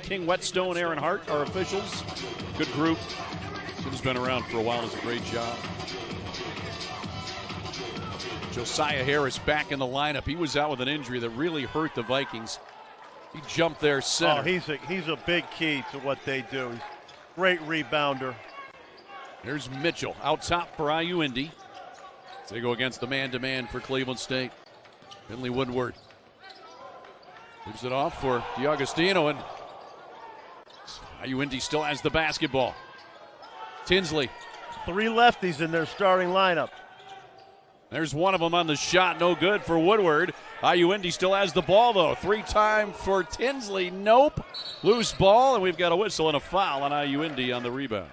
King, Whetstone, Aaron Hart, our officials. Good group. Tim's been around for a while, does a great job. Josiah Harris back in the lineup. He was out with an injury that really hurt the Vikings. He jumped there center. Oh, he's a big key to what they do. He's a great rebounder. There's Mitchell out top for IU Indy. As they go against the man-to-man for Cleveland State. Finley Woodward gives it off for DiAugustino, and IU Indy still has the basketball. Tinsley. 3 lefties in their starting lineup. There's one of them on the shot, no good for Woodward. IU Indy still has the ball, though. 3-time for Tinsley, nope. Loose ball, and we've got a whistle and a foul on IU Indy on the rebound.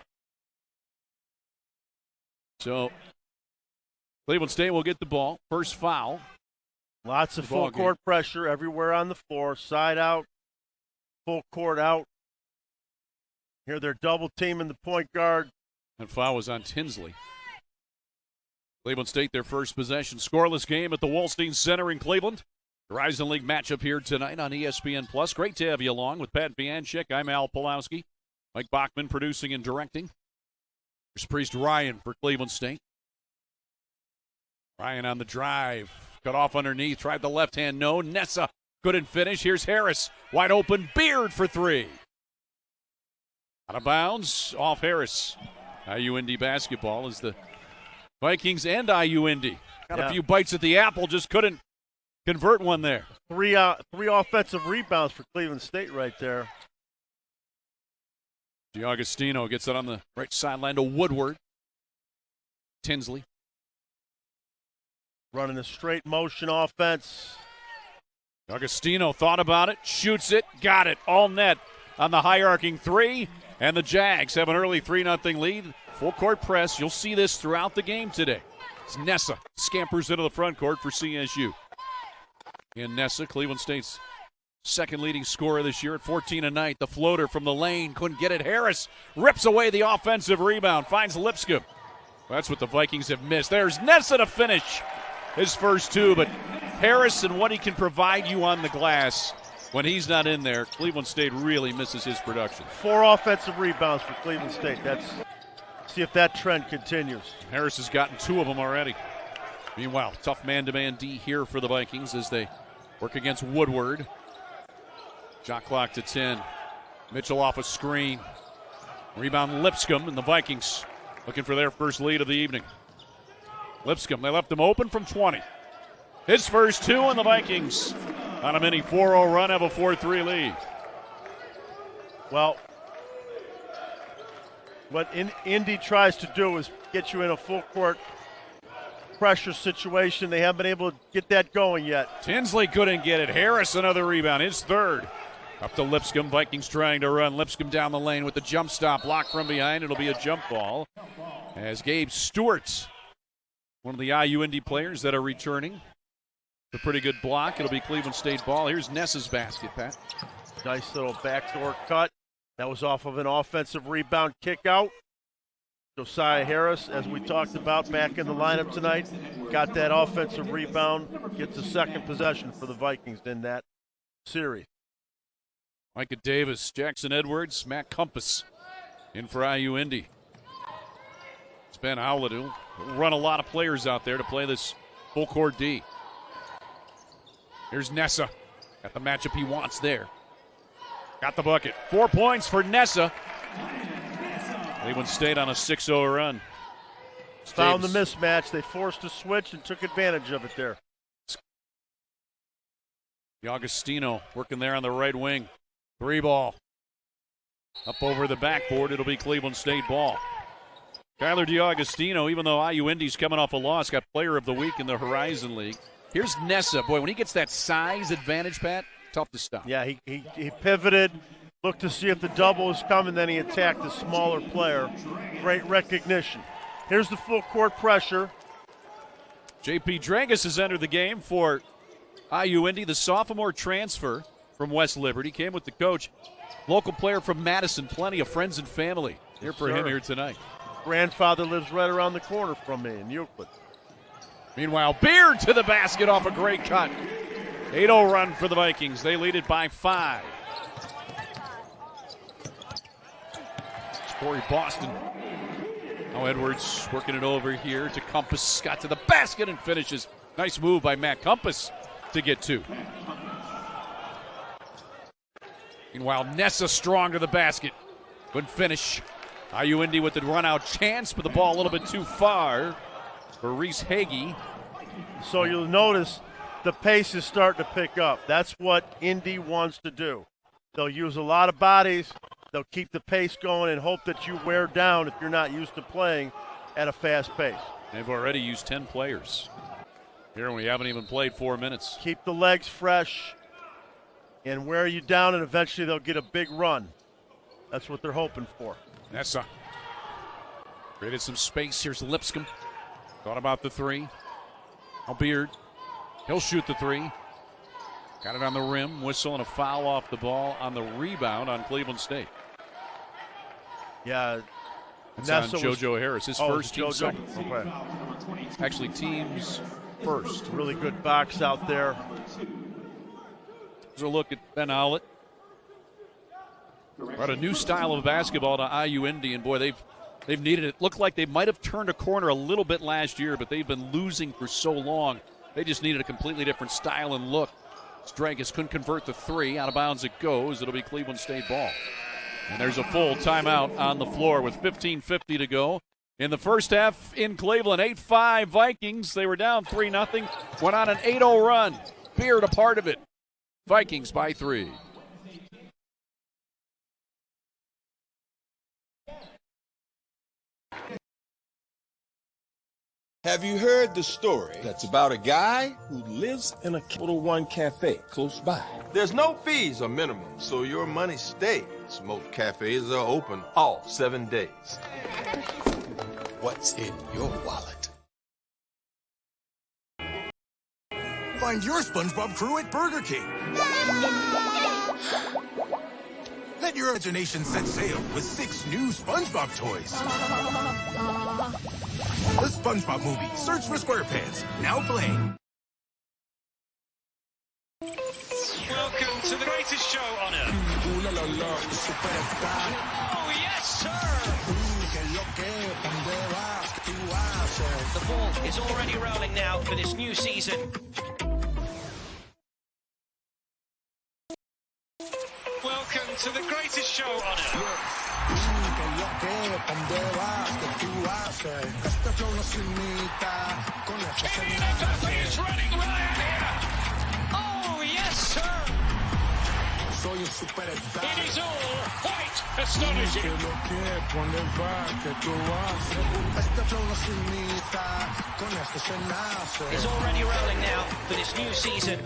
So Cleveland State will get the ball. First foul. Lots of full court pressure everywhere on the floor. Side out, full court out. Here they're double teaming the point guard. And foul was on Tinsley. Cleveland State, their first possession. Scoreless game at the Wolstein Center in Cleveland. Horizon League matchup here tonight on ESPN+. Great to have you along with Pat Bianchik. I'm Al Pulowski. Mike Bachman producing and directing. There's Priest Ryan for Cleveland State. Ryan on the drive. Cut off underneath. Tried the left hand. No. Nessa couldn't finish. Here's Harris. Wide open. Beard for 3. Out of bounds. Off Harris. IU Indy basketball as the Vikings and IU Indy got a few bites at the apple, just couldn't convert one there. 3 offensive rebounds for Cleveland State right there. DiAugustino gets it on the right sideline to Woodward. Tinsley. Running a straight motion offense. DiAugustino thought about it, shoots it, got it. All net on the high arcing 3, and the Jags have an early 3-0 lead. Full court press. You'll see this throughout the game today. It's Nessa scampers into the front court for CSU. And Nessa, Cleveland State's second leading scorer this year at 14 a night. The floater from the lane, couldn't get it. Harris rips away the offensive rebound, finds Lipscomb. That's what the Vikings have missed. There's Nessa to finish his first 2, but Harris and what he can provide you on the glass when he's not in there, Cleveland State really misses his production. 4 offensive rebounds for Cleveland State. See if that trend continues. Harris has gotten 2 of them already. Meanwhile, tough man-to-man D here for the Vikings as they work against Woodward. Shot clock to 10. Mitchell off a screen. Rebound Lipscomb, and the Vikings looking for their first lead of the evening. Lipscomb, they left him open from 20. His first 2, and the Vikings on a mini 4-0 run have a 4-3 lead. Well, what Indy tries to do is get you in a full court pressure situation. They haven't been able to get that going yet. Tinsley couldn't get it. Harris another rebound, his 3rd. Up to Lipscomb. Vikings trying to run. Lipscomb down the lane with the jump stop. Blocked from behind. It'll be a jump ball. As Gabe Stewart, one of the IU Indy players that are returning. A pretty good block. It'll be Cleveland State ball. Here's Nessa's basket, Pat. Nice little backdoor cut. That was off of an offensive rebound kick out. Josiah Harris, as we talked about, back in the lineup tonight, got that offensive rebound, gets the second possession for the Vikings in that series. Micah Davis, Jackson Edwards, M.Compas in for IU Indy. It's Ben Howlett who'll run a lot of players out there to play this full court D. Here's Nessa. Got the matchup he wants there. Got the bucket. 4 points for Nessa. Cleveland State on a 6-0 run. Found the mismatch. They forced a switch and took advantage of it there. DiAugustino working there on the right wing. 3 ball. Up over the backboard. It'll be Cleveland State ball. Kyler DiAugustino, even though IU Indy's coming off a loss, got player of the week in the Horizon League. Here's Nessa. Boy, when he gets that size advantage, Pat, tough to stop. Yeah, he pivoted, looked to see if the double was coming, then he attacked the smaller player. Great recognition. Here's the full court pressure. J.P. Drangus has entered the game for IU Indy, the sophomore transfer from West Liberty. Came with the coach. Local player from Madison. Plenty of friends and family here for him here tonight. Grandfather lives right around the corner from me in Euclid. Meanwhile, Beard to the basket off a great cut. 8-0 run for the Vikings. They lead it by 5. Corey Boston. Now Edwards working it over here to Compas. Got to the basket and finishes. Nice move by M.Compas to get 2. Meanwhile, Nessa strong to the basket. Good finish. Indy with the run-out chance, but the ball a little bit too far for Reese Hagee. So you'll notice the pace is starting to pick up. That's what Indy wants to do. They'll use a lot of bodies. They'll keep the pace going and hope that you wear down if you're not used to playing at a fast pace. They've already used 10 players. Here we haven't even played 4 minutes. Keep the legs fresh and wear you down, and eventually they'll get a big run. That's what they're hoping for. Nessa created some space. Here's Lipscomb. Thought about the 3. Now Beard. He'll shoot the 3. Got it on the rim. Whistle and a foul off the ball on the rebound on Cleveland State. Yeah. It's on JoJo Harris. His first, team second. Okay. Actually, teams first. Really good box out there. Here's a look at Ben Howlett. Brought a new style of basketball to Indy, and boy, they've needed it. Looked like they might have turned a corner a little bit last year, but they've been losing for so long. They just needed a completely different style and look. Dragus couldn't convert the 3. Out of bounds it goes. It'll be Cleveland State ball. And there's a full timeout on the floor with 15:50 to go. In the first half in Cleveland, 8-5 Vikings. They were down 3-0. Went on an 8-0 run. Beard a part of it. Vikings by 3. Have you heard the story that's about a guy who lives in a Capital One cafe close by? There's no fees or minimum, so your money stays. Most cafes are open all 7 days. What's in your wallet? Find your SpongeBob crew at Burger King. Let your imagination set sail with 6 new SpongeBob toys. The SpongeBob Movie, Search for SquarePants, now playing. Welcome to the greatest show on earth. Oh, yes, sir! The ball is already rolling now for this new season. Welcome to the greatest show on earth. Mbappe is running right here. Oh, yes, sir. It is all quite astonishing. It's already rolling now for this new season.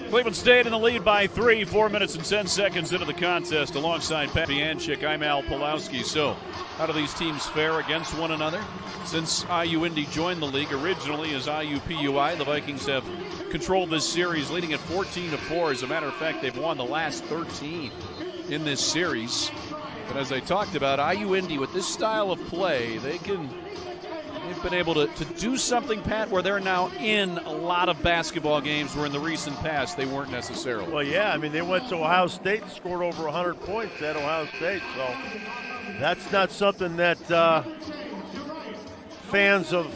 Cleveland State in the lead by 3, 4 minutes and 10 seconds into the contest. Alongside Pat Bianchik, I'm Al Pulowski. So, how do these teams fare against one another? Since Indy joined the league originally as IUPUI, the Vikings have controlled this series, leading at 14-4. As a matter of fact, they've won the last 13 in this series. But as I talked about, Indy with this style of play, they've been able to do something, Pat, where they're now in a lot of basketball games where in the recent past they weren't necessarily. Well, yeah, I mean, they went to Ohio State and scored over 100 points at Ohio State, so that's not something that fans of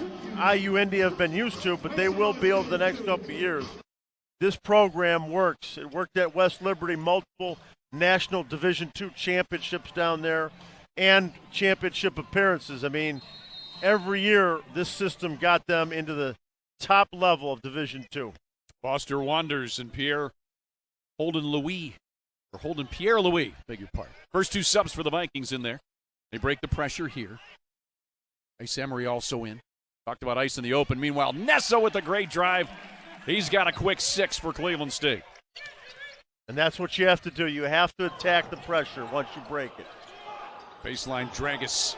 Indy have been used to, but they will be over the next couple of years. This program works. It worked at West Liberty, multiple national Division II championships down there and championship appearances. I mean, every year, this system got them into the top level of Division II. Foster Wanders and Pierre Holden Pierre Louis, beg your pardon. First 2 subs for the Vikings in there. They break the pressure here. Ice Emery also in. Talked about ice in the open. Meanwhile, Nessa with a great drive. He's got a quick 6 for Cleveland State. And that's what you have to do. You have to attack the pressure once you break it. Baseline Dragus.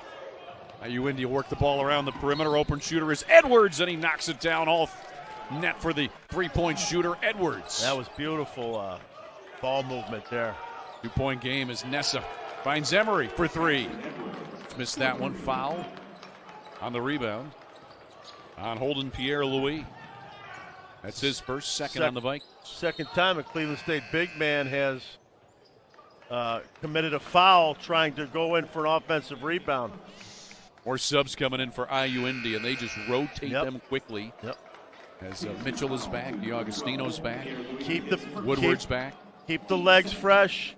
Indy will work the ball around the perimeter. Open shooter is Edwards, and he knocks it down all net for the 3-point shooter, Edwards. That was beautiful ball movement there. 2-point game as Nessa finds Emery for 3. Knights missed that one. Foul on the rebound on Holden Pierre-Louis. That's his first, second on the Vikings. Second time a Cleveland State big man has committed a foul trying to go in for an offensive rebound. More subs coming in for IU Indy, and they just rotate them quickly. Yep. As Mitchell is back, DiAugustino's back, Woodward's back. Keep the legs fresh,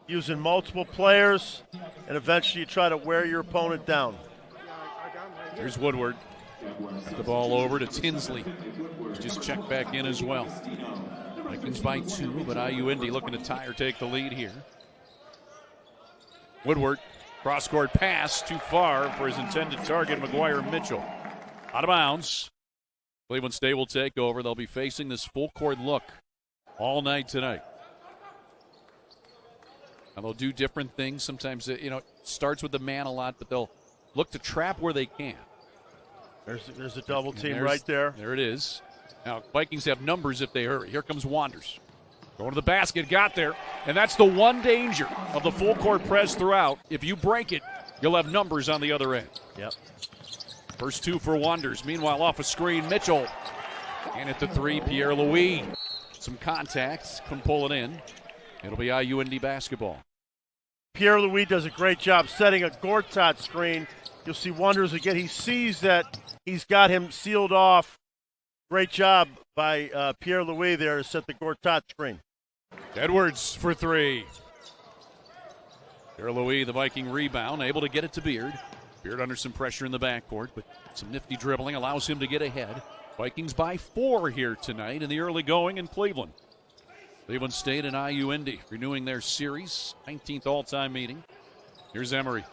using multiple players, and eventually you try to wear your opponent down. Here's Woodward. Got the ball over to Tinsley. Just checked back in as well. Vikings by 2, but IU Indy looking to tie or take the lead here. Woodward, cross-court pass too far for his intended target, McGuire Mitchell. Out of bounds. Cleveland State will take over. They'll be facing this full-court look all night tonight. And they'll do different things. Sometimes, it starts with the man a lot, but they'll look to trap where they can. There's a double team right there. There it is. Now, Vikings have numbers if they hurry. Here comes Wanders. Going to the basket, got there. And that's the one danger of the full-court press throughout. If you break it, you'll have numbers on the other end. Yep. First 2 for Wanders. Meanwhile, off a screen, Mitchell. And at the 3, Pierre-Louis. Some contacts, couldn't pull it in. It'll be IU Indy basketball. Pierre-Louis does a great job setting a Gortat screen. You'll see Wonders again. He sees that he's got him sealed off. Great job by Pierre-Louis there to set the Gortat screen. Edwards for 3. Pierre-Louis, the Viking rebound, able to get it to Beard. Beard under some pressure in the backcourt, but some nifty dribbling allows him to get ahead. Vikings by 4 here tonight in the early going in Cleveland. Cleveland State and IU Indy renewing their series, 19th all-time meeting. Here's Emery.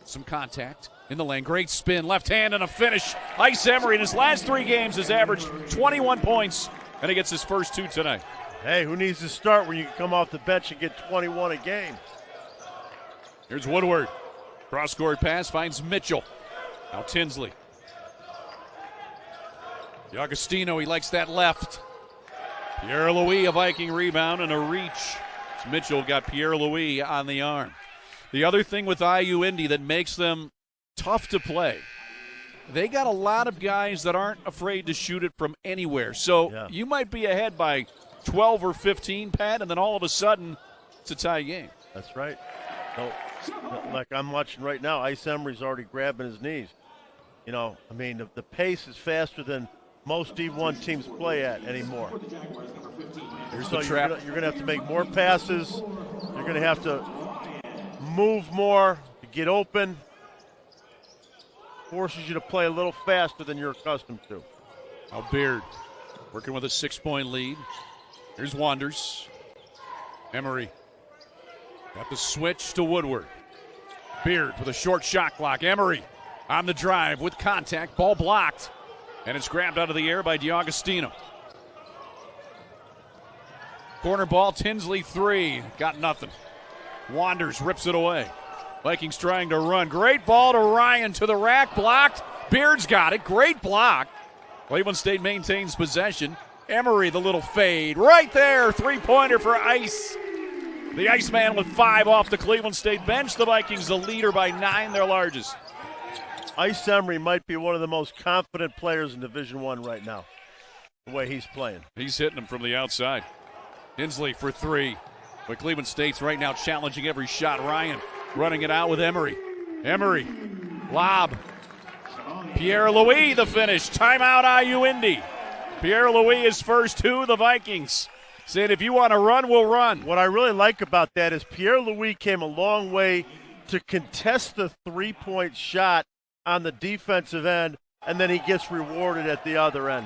Some contact in the lane. Great spin, left hand, and a finish. Ice Emery in his last 3 games has averaged 21 points, and he gets his first 2 tonight. Hey, who needs to start when you can come off the bench and get 21 a game? Here's Woodward. Cross-court pass finds Mitchell. Now Tinsley. DiAugustino, he likes that left. Pierre-Louis, a Viking rebound and a reach. Mitchell got Pierre-Louis on the arm. The other thing with IU Indy that makes them tough to play, they got a lot of guys that aren't afraid to shoot it from anywhere. So you might be ahead by 12 or 15, Pat, and then all of a sudden it's a tie game. That's right. No, like I'm watching right now, Ice Emery's already grabbing his knees. The pace is faster than most D1 teams play at anymore. Here's so the trap. You're going to have to make more passes. You're going to have to move more to get open. Forces you to play a little faster than you're accustomed to. Now Beard working with a 6-point lead. Here's Wanders. Emery got the switch to Woodward. Beard with a short shot clock. Emery on the drive with contact. Ball blocked. And it's grabbed out of the air by DiAugustino. Corner ball, Tinsley 3. Got nothing. Wanders rips it away. Vikings trying to run. Great ball to Ryan to the rack. Blocked. Beard's got it. Great block. Cleveland State maintains possession. Emery, the little fade. Right there. 3-pointer for Ice. The Iceman with 5 off the Cleveland State bench. The Vikings the leader by 9, their largest. Ice Emery might be one of the most confident players in Division I right now, the way he's playing. He's hitting them from the outside. Tinsley for 3. But Cleveland State's right now challenging every shot. Ryan running it out with Emery. Emery, lob. Pierre-Louis, the finish. Timeout IU Indy. Pierre-Louis is first 2, the Vikings. Saying if you want to run, we'll run. What I really like about that is Pierre-Louis came a long way to contest the 3-point shot on the defensive end, and then he gets rewarded at the other end.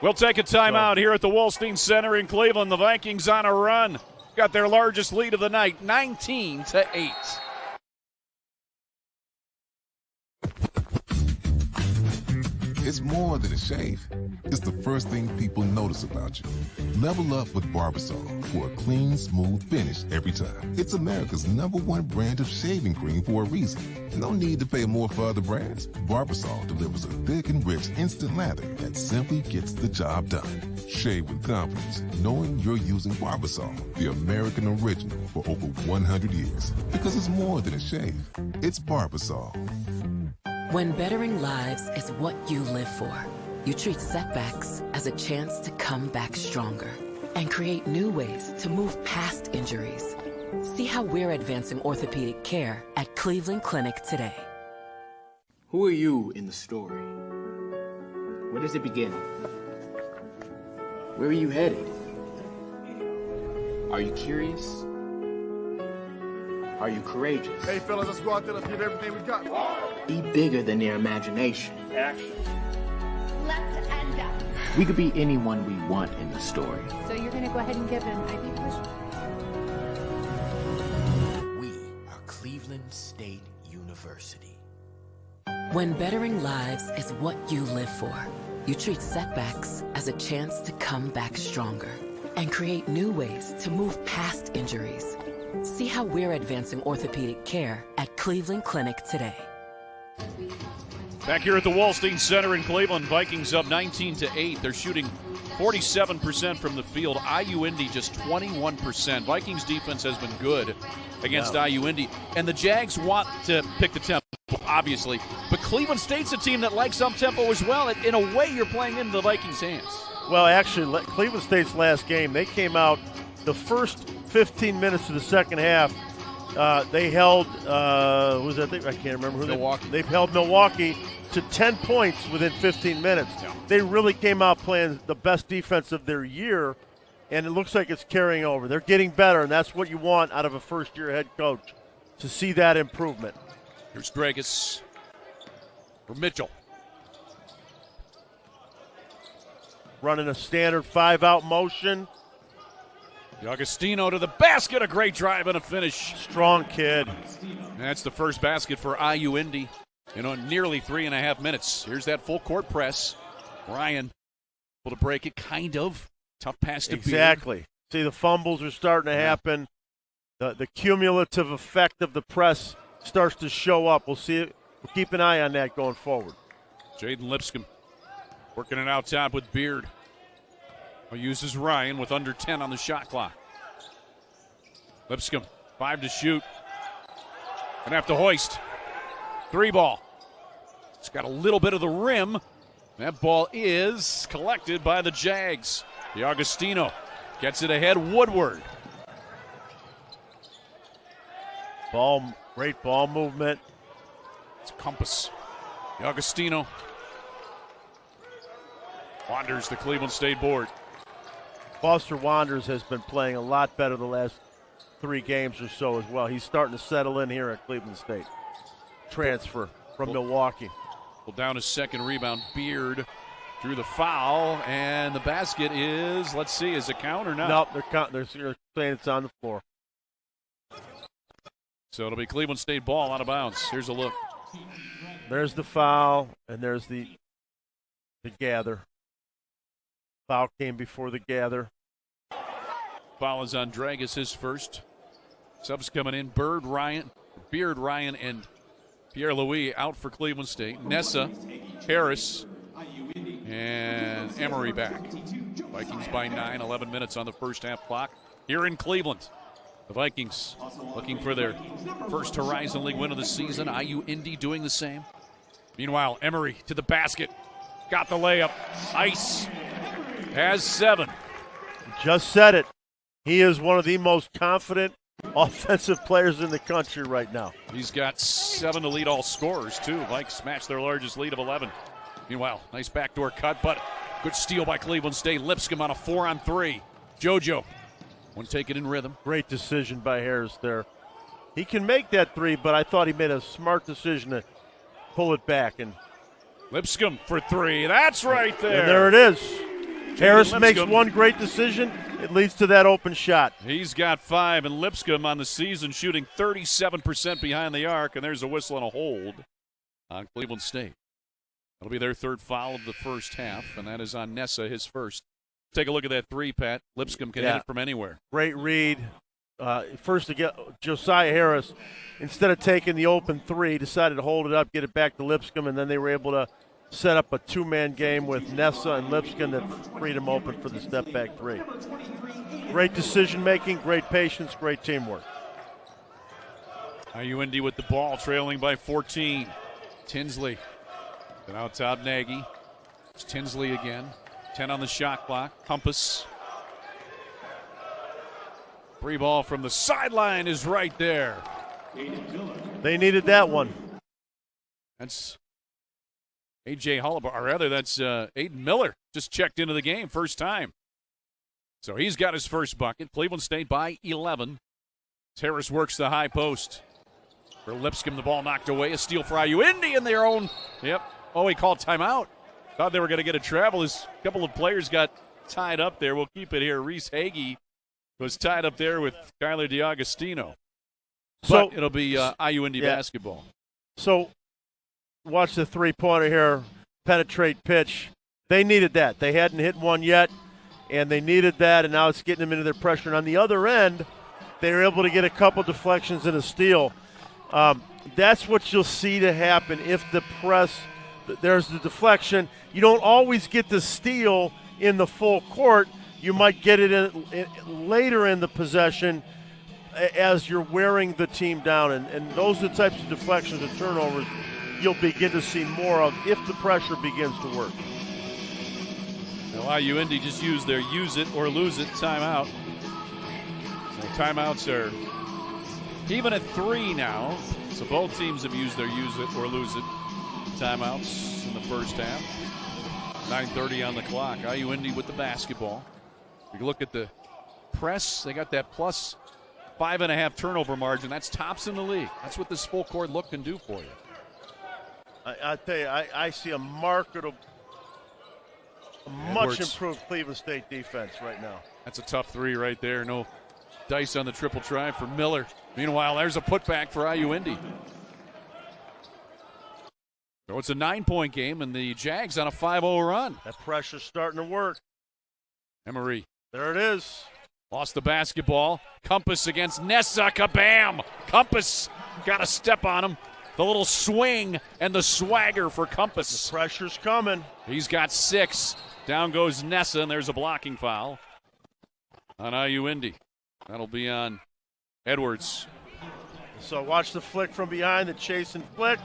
We'll take a timeout here at the Wolstein Center in Cleveland. The Vikings on a run. Got their largest lead of the night, 19-8. It's more than a shave. It's the first thing people notice about you. Level up with Barbasol for a clean, smooth finish every time. It's America's #1 brand of shaving cream for a reason. No need to pay more for other brands. Barbasol delivers a thick and rich instant lather that simply gets the job done. Shave with confidence, knowing you're using Barbasol, the American original for over 100 years. Because it's more than a shave. It's Barbasol. When bettering lives is what you live for, you treat setbacks as a chance to come back stronger and create new ways to move past injuries. See how we're advancing orthopedic care at Cleveland Clinic today. Who are you in the story? Where does it begin? Where are you headed? Are you curious? Are you courageous? Hey fellas, let's go out there, let's give everything we got. Be bigger than their imagination. Action. Left and up. We could be anyone we want in the story. So you're going to go ahead and give an IV push? We are Cleveland State University. When bettering lives is what you live for, you treat setbacks as a chance to come back stronger and create new ways to move past injuries. See how we're advancing orthopedic care at Cleveland Clinic today. Back here at the Wallstein Center in Cleveland, Vikings up 19-8. They're shooting 47% from the field. IU Indy just 21%. Vikings defense has been good against IU Indy. And the Jags want to pick the tempo, obviously. But Cleveland State's a team that likes up-tempo as well. In a way, you're playing into the Vikings' hands. Well, actually, Cleveland State's last game, they came out the first 15 minutes of the second half. They held, who was that? I can't remember who. Milwaukee. They've held Milwaukee to 10 points within 15 minutes. Yeah. They really came out playing the best defense of their year, and it looks like it's carrying over. They're getting better, and that's what you want out of a first-year head coach, to see that improvement. Here's Dragus for Mitchell. Running a standard 5-out motion. Agostino to the basket, a great drive and a finish. Strong kid. That's the first basket for IU Indy in nearly 3.5 minutes. Here's that full court press. Ryan able to break it, kind of. Tough pass to Exactly. See, the fumbles are starting to happen. The cumulative effect of the press starts to show up. We'll see it. We'll keep an eye on that going forward. Jaden Lipscomb working it out top with Beard. Uses Ryan with under 10 on the shot clock. Lipscomb, 5 to shoot. Gonna have to hoist. 3 ball. It's got a little bit of the rim. That ball is collected by the Jags. Agostino gets it ahead. Woodward. Great ball movement. It's Compass. Agostino wanders the Cleveland State board. Foster Wanderers has been playing a lot better the last 3 games or so as well. He's starting to settle in here at Cleveland State. Transfer from Milwaukee. Well, down his second rebound. Beard drew the foul, and the basket is, let's see, is it count or not? Nope, they're saying it's on the floor. So it'll be Cleveland State ball out of bounds. Here's a look. There's the foul, and there's the gather. Foul came before the gather. Foul is on Dragus, his first. Subs coming in. Beard, Ryan, and Pierre-Louis out for Cleveland State. Nessa, Harris, and Emery back. Vikings by 9, 11 minutes on the first half clock here in Cleveland. The Vikings looking for their first Horizon League win of the season. IU Indy doing the same. Meanwhile, Emery to the basket. Got the layup. Ice has 7. Just said it. He is one of the most confident offensive players in the country right now. He's got 7 to lead all scorers, too. Vikes match their largest lead of 11. Meanwhile, nice backdoor cut, but good steal by Cleveland State. Lipscomb on a 4-on-3. JoJo, one taken in rhythm. Great decision by Harris there. He can make that 3, but I thought he made a smart decision to pull it back. And Lipscomb for 3. That's right there. And there it is. Harris makes one great decision. It leads to that open shot. He's got 5, and Lipscomb on the season shooting 37% behind the arc, and there's a whistle and a hold on Cleveland State. That'll be their third foul of the first half, and that is on Nessa, his first. Take a look at that three, Pat. Lipscomb can hit it from anywhere. Great read. First to get Josiah Harris, instead of taking the open three, decided to hold it up, get it back to Lipscomb, and then they were able to set up a two-man game with Nessa and Lipscomb that freed him open for the step-back three. Great decision-making, great patience, great teamwork. Indy with the ball, trailing by 14. Tinsley. Then out top, Nagy. It's Tinsley again. 10 on the shot clock. Compas. Free ball from the sideline is right there. They needed that one. That's A.J. Hullabar, or rather, that's Aiden Miller. Just checked into the game, first time. So he's got his first bucket. Cleveland State by 11. Harris works the high post. For Lipscomb, the ball knocked away. A steal for Indy in their own. Yep. Oh, he called timeout. Thought they were going to get a travel. A couple of players got tied up there. We'll keep it here. Reese Hagee was tied up there with Kyler DiAgostino. So but it'll be Indy basketball. So watch the three-pointer here, penetrate pitch. They needed that. They hadn't hit one yet, and they needed that, and now it's getting them into their pressure. And on the other end, they were able to get a couple deflections and a steal. That's what you'll see to happen if the press, there's the deflection. You don't always get the steal in the full court. You might get it in later in the possession as you're wearing the team down. And those are the types of deflections and turnovers you'll begin to see more of if the pressure begins to work. Well, Indy just used their use it or lose it timeout. So timeouts are even at 3 now. So both teams have used their use it or lose it timeouts in the first half. 9:30 on the clock. Indy with the basketball. If you look at the press, they got that plus 5.5 turnover margin. That's tops in the league. That's what this full court look can do for you. I tell you, I see a much improved Cleveland State defense right now. That's a tough three right there. No dice on the triple try for Miller. Meanwhile, there's a putback for Indy. So it's a 9-point game, and the Jags on a 5-0 run. That pressure's starting to work. Emery. There it is. Lost the basketball. Compas against Nessa. Kabam! Compas got a step on him. The little swing and the swagger for Compas. The pressure's coming. He's got 6. Down goes Nessa, and there's a blocking foul on Indy. That'll be on Edwards. So watch the flick from behind, the chase and flick,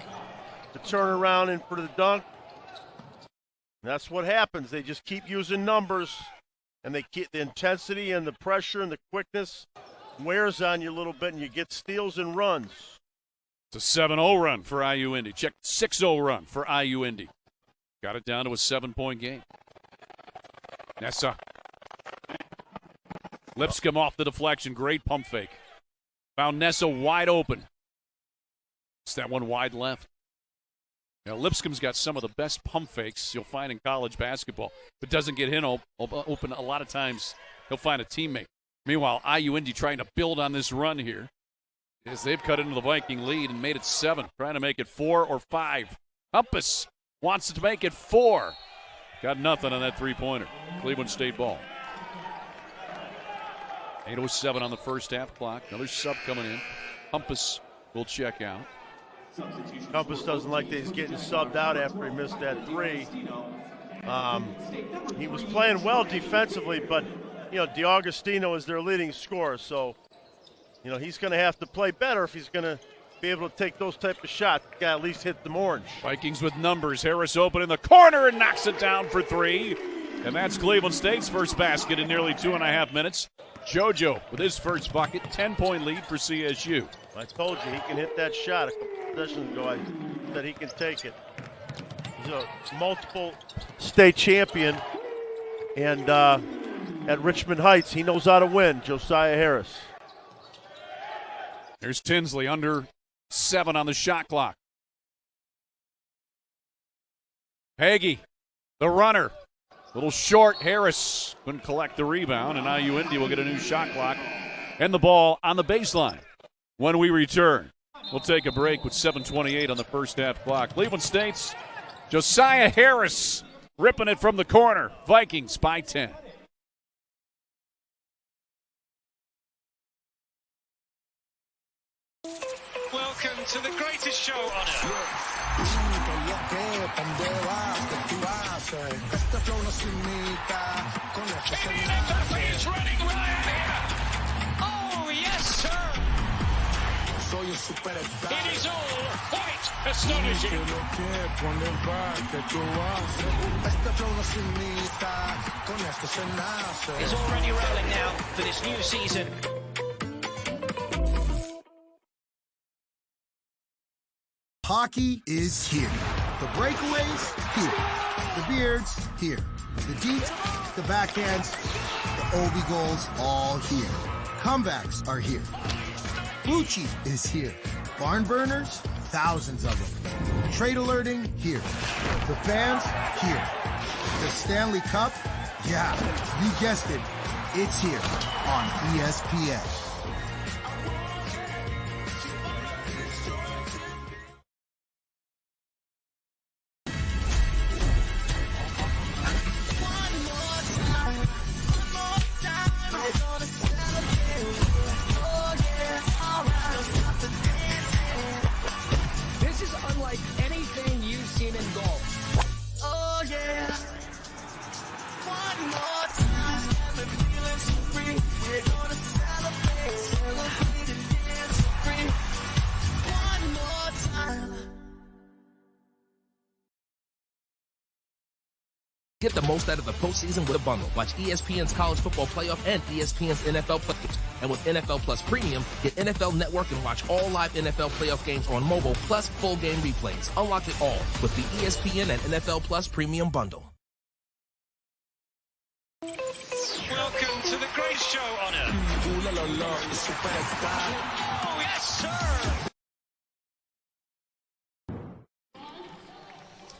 the turnaround in for the dunk. And that's what happens. They just keep using numbers, and they keep the intensity and the pressure and the quickness wears on you a little bit, and you get steals and runs. It's a 7-0 run for Indy. Check 6-0 run for Indy. Got it down to a 7-point game. Nessa. Lipscomb off the deflection. Great pump fake. Found Nessa wide open. It's that one wide left. Now, Lipscomb's got some of the best pump fakes you'll find in college basketball. If it doesn't get him open, a lot of times he'll find a teammate. Meanwhile, Indy trying to build on this run here as they've cut into the Viking lead and made it 7, trying to make it 4 or 5. Compas wants to make it 4. Got nothing on that three-pointer. Cleveland State ball. 8:07 on the first half clock. Another sub coming in. Compas will check out. Compas doesn't like that he's getting subbed out after he missed that 3. He was playing well defensively, but, DiAgostino is their leading scorer, so, he's going to have to play better if he's going to be able to take those type of shots. Got to at least hit them orange. Vikings with numbers. Harris open in the corner and knocks it down for 3. And that's Cleveland State's first basket in nearly 2.5 minutes. JoJo with his first bucket, 10-point lead for CSU. I told you he can hit that shot a couple possessions ago. I said he can take it. He's a multiple state champion. And at Richmond Heights, he knows how to win, Josiah Harris. There's Tinsley under 7 on the shot clock. Hagee, the runner. Little short. Harris couldn't collect the rebound, and now Indy will get a new shot clock and the ball on the baseline. When we return, we'll take a break with 7:28 on the first half clock. Cleveland State's Josiah Harris ripping it from the corner. Vikings by 10. Welcome to the greatest show on earth. Is running right here. Oh, yes, sir. It is all quite astonishing. He's already rolling now for this new season. Hockey is here. The breakaways, here. The beards, here. The deets, the backhands, the OB goals, all here. Comebacks are here. Bucci is here. Barn burners, thousands of them. Trade alerting, here. The fans, here. The Stanley Cup, yeah, you guessed it. It's here on ESPN. Get the most out of the postseason with a bundle. Watch ESPN's College Football Playoff and ESPN's NFL Playoffs. And with NFL Plus Premium, get NFL Network and watch all live NFL playoff games on mobile, plus full game replays. Unlock it all with the ESPN and NFL Plus Premium bundle. Welcome to the great show on earth. Oh, yes, sir.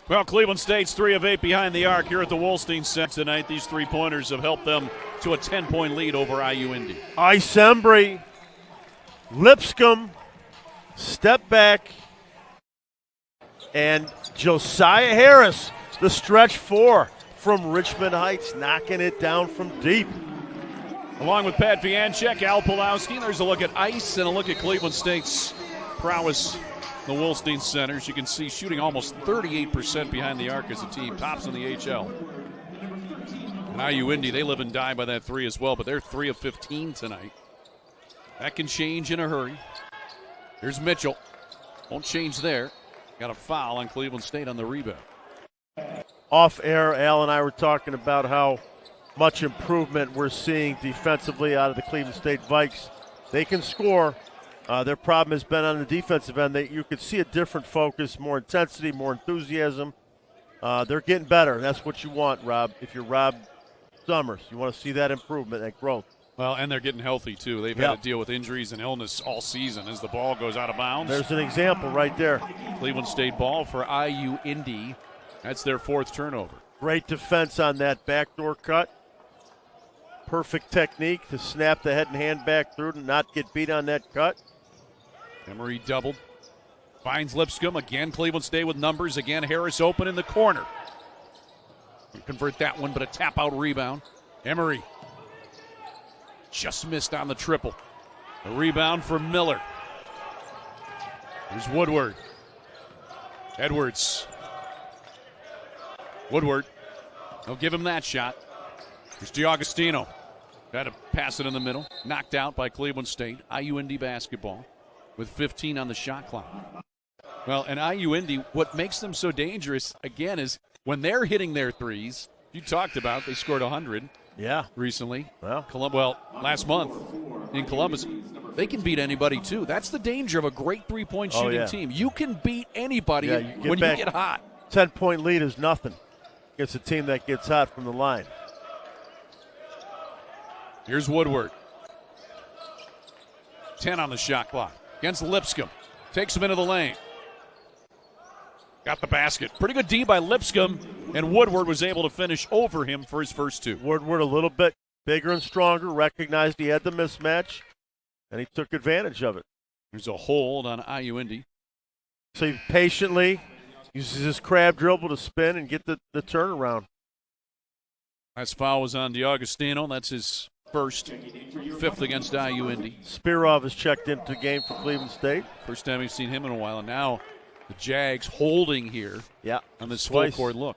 Well, Cleveland State's 3 of 8 behind the arc here at the Wolstein Center tonight. These 3-pointers have helped them to a 10-point lead over IU Indy. Ice Embry, Lipscomb, step back, and Josiah Harris, the stretch 4 from Richmond Heights, knocking it down from deep. Along with Pat Vianchek, Al Pulowski, there's a look at ice and a look at Cleveland State's prowess. The Wolstein Center, as you can see, shooting almost 38% behind the arc as a team, tops in the HL. And IU Indy, they live and die by that 3 as well, but they're 3 of 15 tonight. That can change in a hurry. Here's Mitchell. Won't change there. Got a foul on Cleveland State on the rebound. Off air, Al and I were talking about how much improvement we're seeing defensively out of the Cleveland State Vikes. They can score. Their problem has been on the defensive end. You could see a different focus, more intensity, more enthusiasm. They're getting better. That's what you want, Rob. If you're Rob Summers, you want to see that improvement, that growth. Well, and they're getting healthy, too. They've had to deal with injuries and illness all season as the ball goes out of bounds. There's an example right there. Cleveland State ball for IU Indy. That's their 4th turnover. Great defense on that backdoor cut. Perfect technique to snap the head and hand back through and not get beat on that cut. Emery doubled. Finds Lipscomb. Again, Cleveland State with numbers. Again, Harris open in the corner. Convert that one, but a tap-out rebound. Emery just missed on the triple. A rebound for Miller. Here's Woodward. Edwards. Woodward. They'll give him that shot. Here's DiAugustino. Got to pass it in the middle. Knocked out by Cleveland State. IU Indy basketball with 15 on the shot clock. Well, and IU Indy, what makes them so dangerous, again, is when they're hitting their threes, you talked about, they scored 100 recently. Well, last month in Columbus. They can beat anybody, too. That's the danger of a great three-point shooting team. You can beat anybody when you get hot. 10-point lead is nothing against a team that gets hot from the line. Here's Woodward. 10 on the shot clock. Against Lipscomb. Takes him into the lane. Got the basket. Pretty good D by Lipscomb, and Woodward was able to finish over him for his first 2. Woodward a little bit bigger and stronger, recognized he had the mismatch, and he took advantage of it. There's a hold on IU Indy. So patiently, Uses his crab dribble to spin and get the turnaround. Last foul was on DiAugustino. That's his first, fifth against IU Indy. Spirov has checked into the game for Cleveland State. First time we've seen him in a while, and now the Jags holding here on this full court look.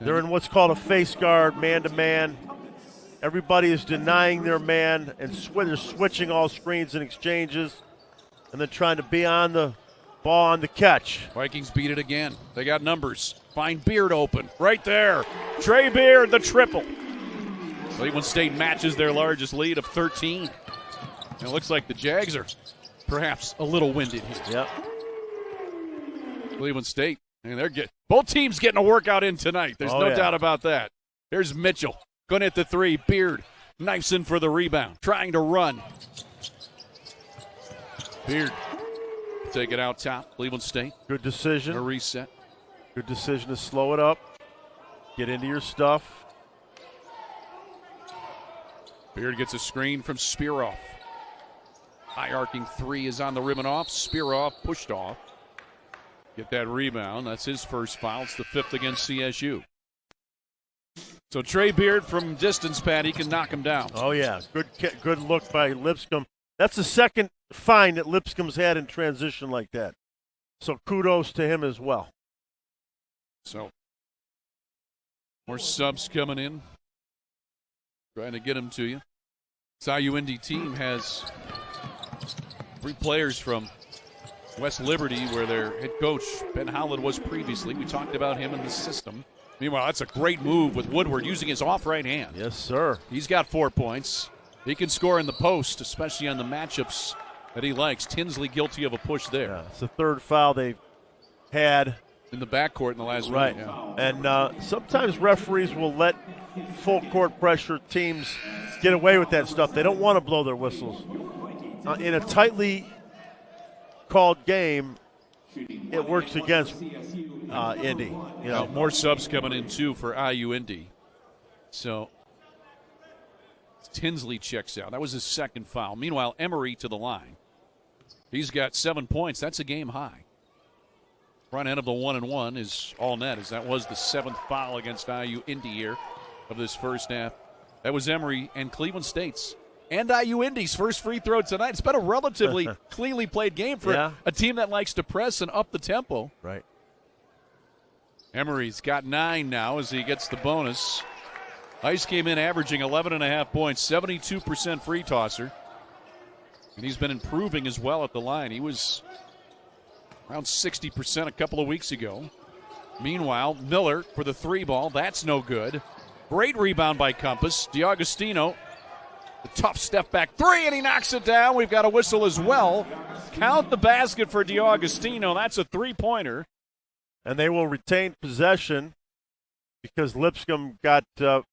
They're in what's called a face guard, man-to-man. Everybody is denying their man, and they're switching all screens and exchanges, and then trying to be on the ball on the catch. Vikings beat it again. They got numbers. Find Beard open. Right there. Trey Beard, the triple. Cleveland State matches their largest lead of 13. And it looks like the Jags are perhaps a little winded here. Yep. Cleveland State, and both teams getting a workout in tonight. There's no doubt about that. Here's Mitchell. Going to hit the three. Beard knifes in for the rebound. Trying to run. Beard. Take it out top. Cleveland State. Good decision. A reset. Good decision to slow it up. Get into your stuff. Beard gets a screen from Spearoff. High arcing three is on the rim and off. Spearoff pushed off. Get that rebound. That's his first foul. It's the fifth against CSU. So Trey Beard from distance, Pat, he can knock him down. Oh, yeah. Good look by Lipscomb. That's the second find that Lipscomb's had in transition like that. So kudos to him as well. So more subs coming in. Trying to get them to you. This IU Indy team has 3 players from West Liberty, where their head coach, Ben Howland, was previously. We talked about him in the system. Meanwhile, that's a great move with Woodward using his off right hand. Yes, sir. He's got 4 points. He can score in the post, especially on the matchups that he likes. Tinsley guilty of a push there. Yeah, it's the third foul they've had. In the backcourt in the last right. minute. Yeah. And sometimes referees will let full court pressure teams get away with that stuff. They don't want to blow their whistles. In a tightly called game, it works against Indy. You know, more subs coming in too for IU Indy. So Tinsley checks out. That was his second foul. Meanwhile, Emery to the line. He's got 7 points. That's a game high. Front end of the 1-and-1 is all net, as that was the 7th foul against IU Indy here of this first half. That was Emery and Cleveland State's and IU Indy's first free throw tonight. It's been a relatively cleanly played game for a team that likes to press and up the tempo. Right. Emery's got 9 now as he gets the bonus. Ice came in averaging 11.5 points, 72% free tosser. And he's been improving as well at the line. He was around 60% a couple of weeks ago. Meanwhile, Miller for the 3 ball. That's no good. Great rebound by Compas. DiAugustino, the tough step back 3, and he knocks it down. We've got a whistle as well. Count the basket for DiAugustino. That's a 3-pointer. And they will retain possession because Lipscomb was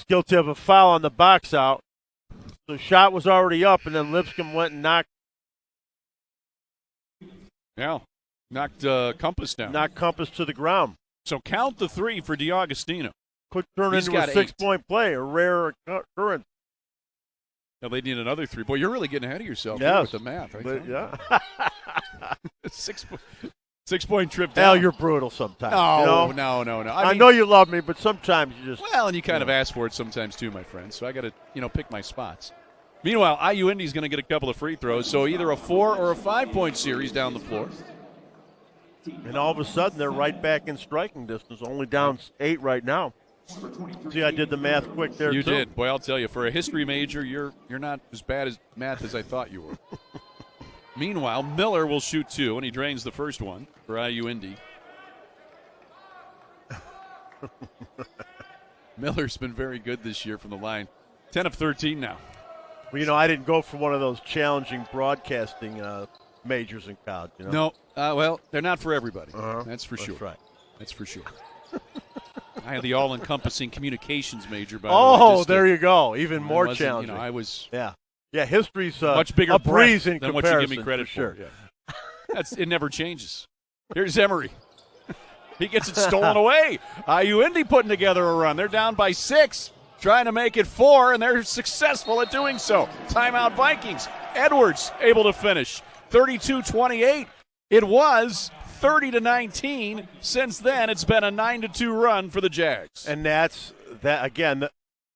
guilty of a foul on the box out. The shot was already up, and then Lipscomb went and knocked Compas down. Knocked Compas to the ground. So count the 3 for DiAugustino. Could turn into a 6-point play, a rare occurrence. Now they need another 3. Boy, you're really getting ahead of yourself with the math. Yeah. 6-point trip down. Hell, you're brutal sometimes. No. I know you love me, but sometimes you just. Well, and you kind of ask for it sometimes too, my friend. So I got to, pick my spots. Meanwhile, IU Indy's going to get a couple of free throws, so either a 4 or a 5-point series down the floor. And all of a sudden, they're right back in striking distance, only down 8 right now. See, I did the math quick there, You too. did. Boy, I'll tell you, for a history major, you're not as bad at math as I thought you were. Meanwhile, Miller will shoot 2, and he drains the first one for IU Indy. Miller's been very good this year from the line. 10 of 13 now. Well, I didn't go for one of those challenging broadcasting majors in college. No, well, they're not for everybody. That's for sure. That's right. That's for sure. I had the all-encompassing communications major. By the way, there you go. Even more challenging. I was. Yeah, history's much bigger a breeze in than comparison. What you give me credit for. Sure. Yeah. It never changes. Here's Emery. He gets it stolen away. IU Indy putting together a run. They're down by 6, trying to make it 4, and they're successful at doing so. Timeout Vikings. Edwards able to finish. 32-28. It was 30-19. Since then, it's been a 9-2 run for the Jags. And that's that again.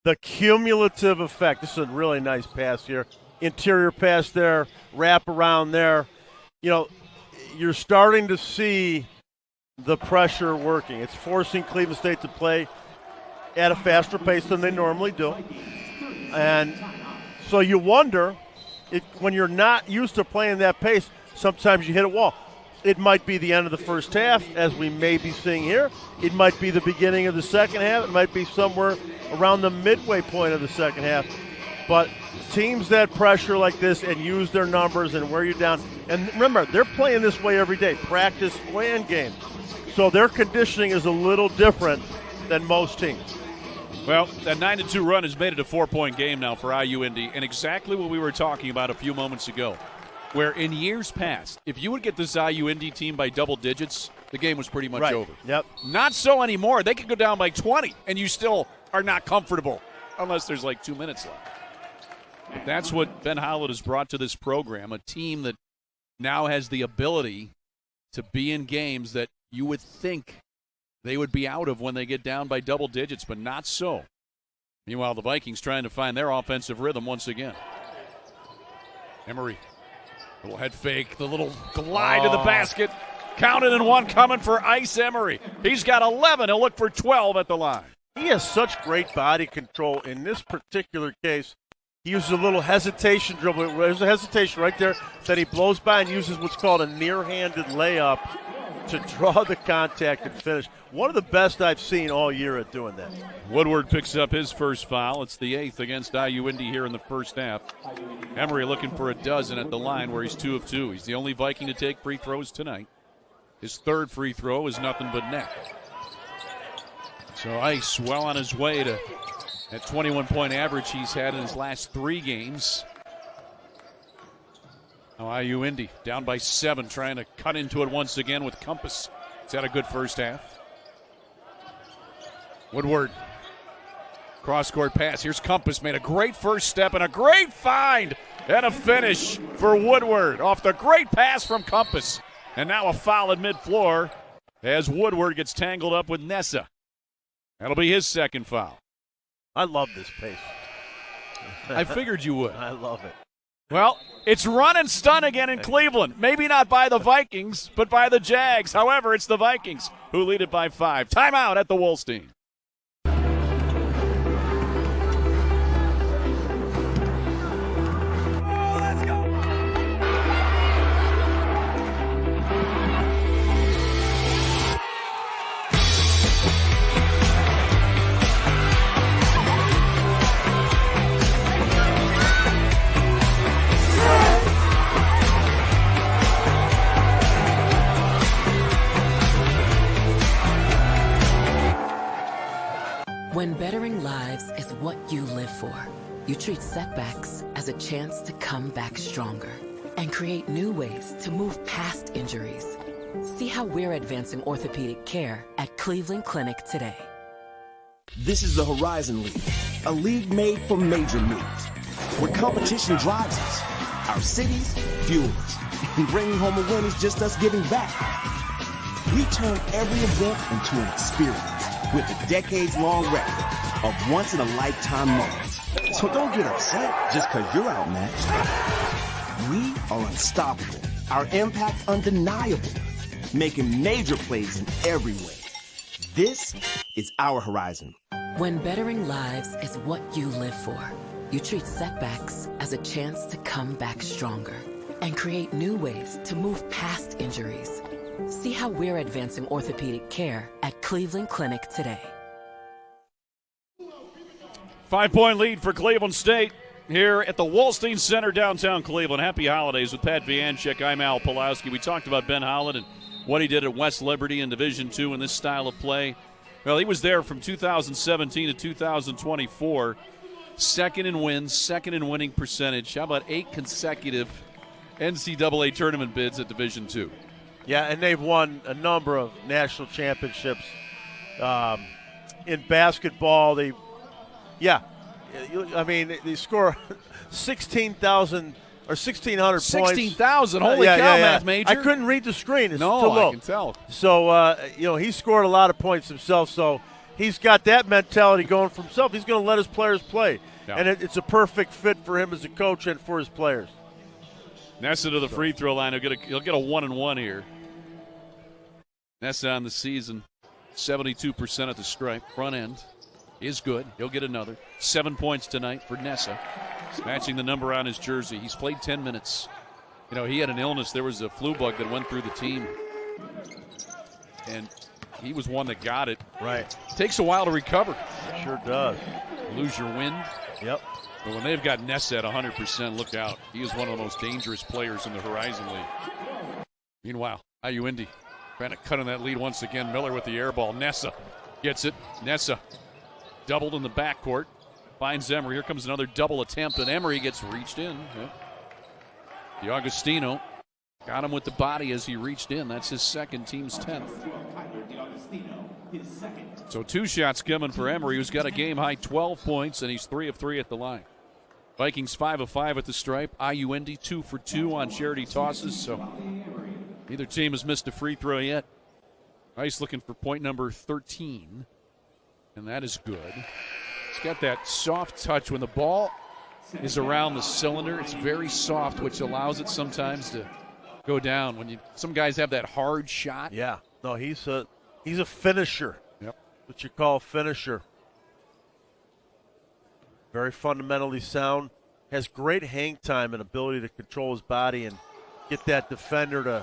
The cumulative effect. This is a really nice pass here. Interior pass there, wrap around there. You know, you're starting to see the pressure working. It's forcing Cleveland State to play at a faster pace than they normally do. And so you wonder if when you're not used to playing that pace, sometimes you hit a wall. It might be the end of the first half, as we may be seeing here. It might be the beginning of the second half. It might be somewhere around the midway point of the second half. But teams that pressure like this and use their numbers and wear you down. And remember, they're playing this way every day, practice and game. So their conditioning is a little different than most teams. Well, that 9-2 run has made it a 4-point game now for IU Indy, and exactly what we were talking about a few moments ago, where in years past, if you would get this IU Indy team by double digits, the game was pretty much over. Yep. Not so anymore. They could go down by 20, and you still are not comfortable unless there's like 2 minutes left. But that's what Ben Howlett has brought to this program, a team that now has the ability to be in games that you would think they would be out of when they get down by double digits, but not so. Meanwhile, the Vikings trying to find their offensive rhythm once again. Emery, little head fake, the little glide to the basket. Counted and one coming for Ice Emery. He's got 11. He'll look for 12 at the line. He has such great body control. In this particular case, he uses a little hesitation dribble. There's a hesitation right there that he blows by and uses what's called a near-handed layup to draw the contact and finish. One of the best I've seen all year at doing that. Woodward picks up his first foul. It's the 8th against IU Indy here in the first half. Emery looking for a dozen at the line where he's 2 of 2. He's the only Viking to take free throws tonight. His third free throw is nothing but net. So Ice well on his way to that 21-point average he's had in his last 3 games. Now IU Indy down by 7, trying to cut into it once again with M.Compas. He's had a good first half. Woodward. Cross-court pass. Here's M.Compas. Made a great first step and a great find. And a finish for Woodward off the great pass from M.Compas. And now a foul at mid-floor as Woodward gets tangled up with Nessa. That'll be his second foul. I love this pace. I figured you would. I love it. Well, it's run and stun again in Cleveland. Maybe not by the Vikings, but by the Jags. However, it's the Vikings who lead it by 5. Timeout at the Wolstein. When bettering lives is what you live for, you treat setbacks as a chance to come back stronger and create new ways to move past injuries. See how we're advancing orthopedic care at Cleveland Clinic today. This is the Horizon League, a league made for major moves, where competition drives us, our cities fuel us, and bringing home a win is just us giving back. We turn every event into an experience with a decades-long record of once-in-a-lifetime moments. So don't get upset just because you're outmatched. We are unstoppable, our impact undeniable, making major plays in every way. This is our Horizon. When bettering lives is what you live for, you treat setbacks as a chance to come back stronger and create new ways to move past injuries. See how we're advancing orthopedic care at Cleveland Clinic today. 5-point lead for Cleveland State here at the Wolstein Center, downtown Cleveland. Happy holidays with Pat Vianchik. I'm Al Pulowski. We talked about Ben Howlett and what he did at West Liberty in Division II in this style of play. Well, he was there from 2017 to 2024. Second in wins, second in winning percentage. How about 8 consecutive NCAA tournament bids at Division II? Yeah, and they've won a number of national championships. In basketball, they score 16,000 or 1,600 points. 16,000. Holy cow, math major. I couldn't read the screen. It's no, too low. I can tell. So, he scored a lot of points himself, so he's got that mentality going for himself. He's going to let his players play. Yeah. And it's a perfect fit for him as a coach and for his players. Nessa to the free throw line. He'll get a 1-and-1 here. Nessa on the season, 72% at the stripe. Front end is good. He'll get another. 7 points tonight for Nessa. Matching the number on his jersey. He's played 10 minutes. He had an illness. There was a flu bug that went through the team. And he was one that got it. Right. Takes a while to recover. Sure does. Lose your wind. Yep. But when they've got Nessa at 100%, look out. He is one of the most dangerous players in the Horizon League. Meanwhile, Indy trying to cut in that lead once again. Miller with the air ball. Nessa gets it. Nessa doubled in the backcourt. Finds Emery. Here comes another double attempt, and Emery gets reached in. Yep. DiAugustino got him with the body as he reached in. That's his second, team's 10th. So 2 shots coming for Emery, who's got a game-high 12 points, and he's 3 of 3 at the line. Vikings 5 of 5 at the stripe. Indy 2 for 2 on charity tosses, so neither team has missed a free throw yet. Rice looking for point number 13, and that is good. He's got that soft touch when the ball is around the cylinder. It's very soft, which allows it sometimes to go down. When some guys have that hard shot. Yeah. No, he's a finisher. Yep. What you call a finisher. Very fundamentally sound. Has great hang time and ability to control his body and get that defender to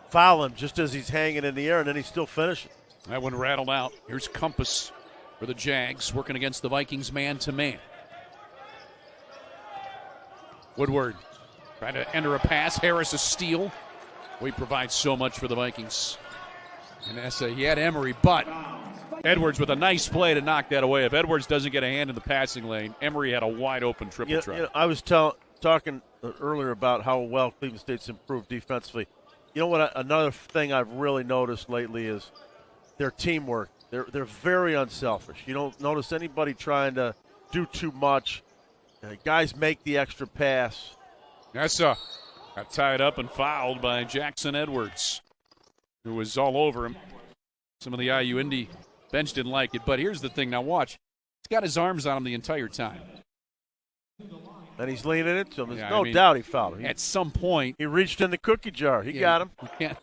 foul him just as he's hanging in the air, and then he's still finishing. That one rattled out. Here's Compas for the Jags, working against the Vikings man-to-man. Woodward trying to enter a pass. Harris a steal. We provide so much for the Vikings. And he had Emery, but Edwards with a nice play to knock that away. If Edwards doesn't get a hand in the passing lane, Emery had a wide-open triple try. I was talking earlier about how well Cleveland State's improved defensively. You know what? Another thing I've really noticed lately is their teamwork. They're very unselfish. You don't notice anybody trying to do too much. Guys make the extra pass. Nessa got tied up and fouled by Jackson Edwards, who was all over him. Some of the Indy bench didn't like it, but here's the thing. Now watch. He's got his arms on him the entire time. And he's leaning into him. There's no doubt he fouled him. At some point. He reached in the cookie jar. He got him.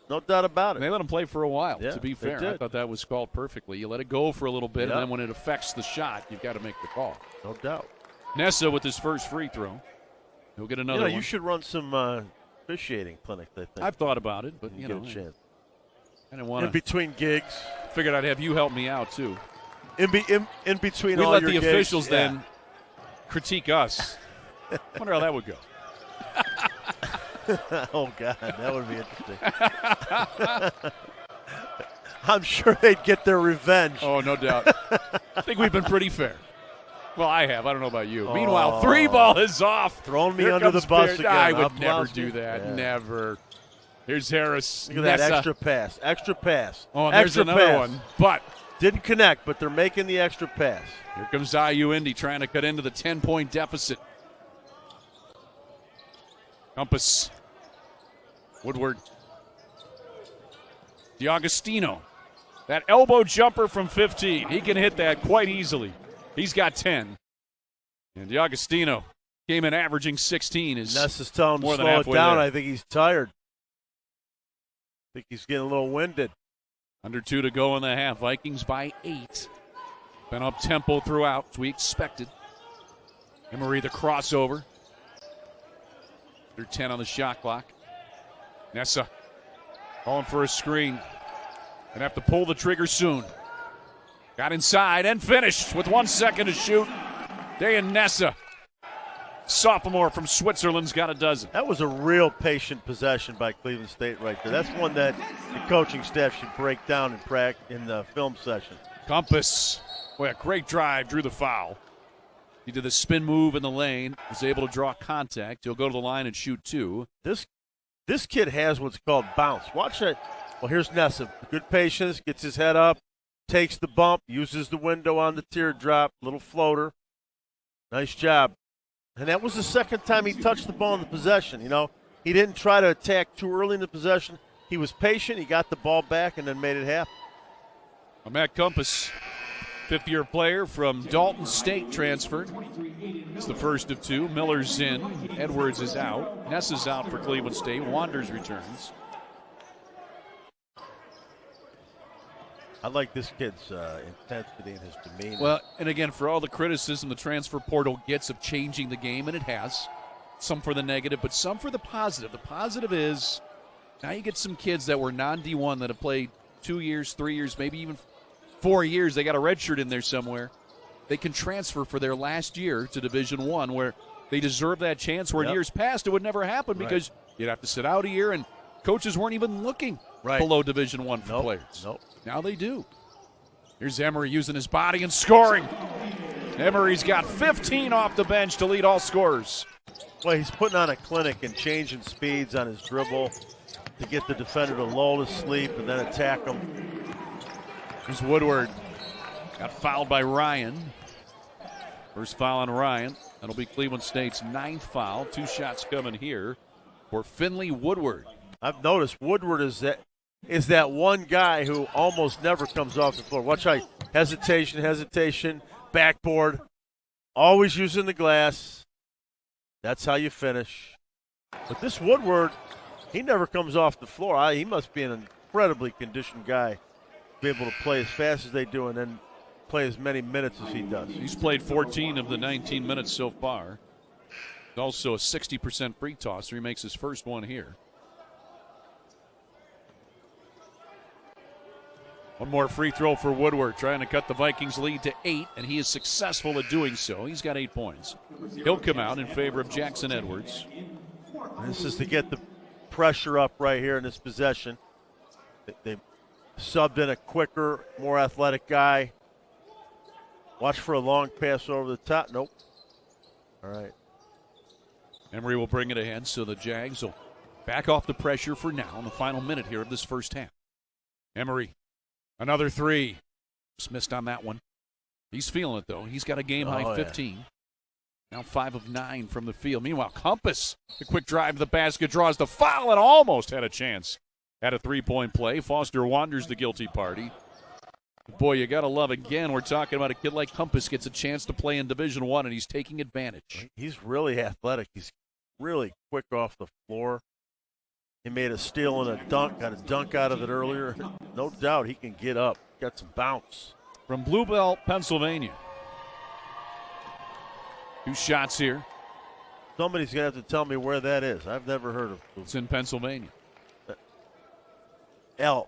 No doubt about it. They let him play for a while, to be fair. I thought that was called perfectly. You let it go for a little bit, and then when it affects the shot, you've got to make the call. No doubt. Nessa with his first free throw. He'll get another one. You should run some officiating clinics, I think. I've thought about it, but you get a chance. I didn't want to. In between gigs. Figured I'd have you help me out, too. In between all your gigs. We let the officials then critique us. Wonder how that would go. Oh, God, that would be interesting. I'm sure they'd get their revenge. Oh, no doubt. I think we've been pretty fair. Well, I have. I don't know about you. Meanwhile, 3 ball is off. Throwing me under the bus again. I would never do that. Yeah. Never. Here's Harris. Look at that extra pass. Extra pass. Oh, and there's another one. But didn't connect, but they're making the extra pass. Here comes Indy trying to cut into the 10-point deficit. Compas. Woodward. DiAugustino. That elbow jumper from 15. He can hit that quite easily. He's got 10. And DiAugustino came in averaging 16. Nessa's telling him to slow it down. I think he's tired. I think he's getting a little winded. Under 2 to go in the half. Vikings by 8. Been up tempo throughout, as we expected. Emery the crossover. Under 10 on the shot clock. Nessa calling for a screen. Gonna have to pull the trigger soon. Got inside and finished with 1 second to shoot. Dayan Nessa, sophomore from Switzerland's got a dozen. That was a real patient possession by Cleveland State right there. That's one that the coaching staff should break down in the film session. Compas, boy, a great drive, drew the foul. He did the spin move in the lane, was able to draw contact. He'll go to the line and shoot 2. This kid has what's called bounce. Watch that. Well, here's Nessa. Good patience, gets his head up, takes the bump, uses the window on the teardrop, little floater. Nice job. And that was the second time he touched the ball in the possession. You know, he didn't try to attack too early in the possession. He was patient. He got the ball back and then made it happen. M.Compas, fifth-year player from Dalton State, transferred. It's the first of two. Miller's in. Edwards is out. Ness is out for Cleveland State. Wanders returns. I like this kid's intensity and his demeanor. Well, and again, for all the criticism the transfer portal gets of changing the game, and it has, some for the negative, but some for the positive. The positive is now you get some kids that were non-D1 that have played 2 years, 3 years, maybe even 4 years. They got a red shirt in there somewhere. They can transfer for their last year to Division I, where they deserve that chance, where in years past it would never happen because you'd have to sit out a year, and coaches weren't even looking below Division I for players. Now they do. Here's Emery using his body and scoring. Emery's got 15 off the bench to lead all scorers. Well, he's putting on a clinic and changing speeds on his dribble to get the defender to lull to sleep and then attack him. Here's Woodward. Got fouled by Ryan. First foul on Ryan. That'll be Cleveland State's 9th foul. 2 shots coming here for Finley Woodward. I've noticed Woodward is that one guy who almost never comes off the floor. Watch how hesitation, backboard, always using the glass. That's how you finish. But this Woodward, he never comes off the floor. He must be an incredibly conditioned guy to be able to play as fast as they do and then play as many minutes as he does. He's played 14 of the 19 minutes so far. He's also a 60% free tosser. He makes his first one here. One more free throw for Woodward, trying to cut the Vikings' lead to 8, and he is successful at doing so. He's got 8 points. He'll come out in favor of Jackson Edwards. This is to get the pressure up right here in this possession. They subbed in a quicker, more athletic guy. Watch for a long pass over the top. Nope. All right. Emery will bring it ahead, so the Jags will back off the pressure for now in the final minute here of this first half. Emery. Another 3. Just missed on that one. He's feeling it, though. He's got a game-high 15. Now 5 of 9 from the field. Meanwhile, Compas, the quick drive to the basket, draws the foul and almost had a chance at a 3-point play. Foster Wanders the guilty party. Boy, you got to love, again, we're talking about a kid like Compas gets a chance to play in Division I, and he's taking advantage. He's really athletic. He's really quick off the floor. He made a steal and a dunk, got a dunk out of it earlier. No doubt he can get up, got some bounce. From Bluebell, Pennsylvania. 2 shots here. Somebody's going to have to tell me where that is. I've never heard of it. It's in Pennsylvania. Al,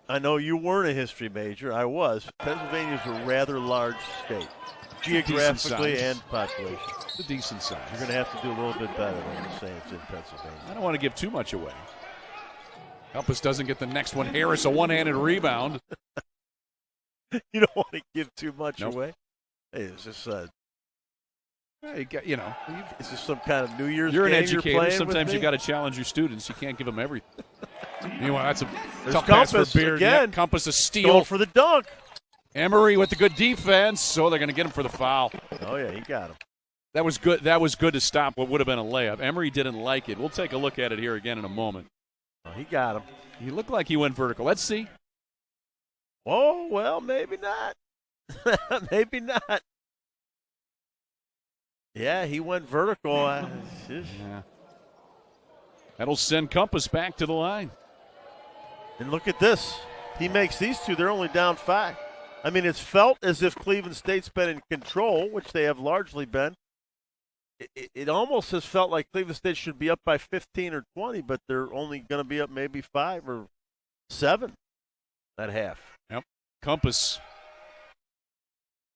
I know you weren't a history major. I was. Pennsylvania's a rather large state, geographically and population. It's a decent size. You're going to have to do a little bit better than you say it's in Pennsylvania. I don't want to give too much away. Compas doesn't get the next one. Harris, a one-handed rebound. You don't want to give too much away? Hey, it's just is this some kind of New Year's You're an game educator. you're playing Sometimes with you me? got to challenge your students. You can't give them everything. Meanwhile, that's a There's tough pass for Compas Beard. again. Yep, Compas a steal. Going for the dunk. Emery with the good defense. So they're going to get him for the foul. Oh, yeah, he got him. That was good. That was good to stop what would have been a layup. Emery didn't like it. We'll take a look at it here again in a moment. Oh, he got him. He looked like he went vertical. Let's see. Oh, well, maybe not. Maybe not. Yeah, he went vertical. Yeah. That'll send Compas back to the line. And look at this. He makes these two. They're only down 5. I mean, it's felt as if Cleveland State's been in control, which they have largely been. It almost has felt like Cleveland State should be up by 15 or 20, but they're only going to be up maybe 5 or 7 at half. Yep. Compas.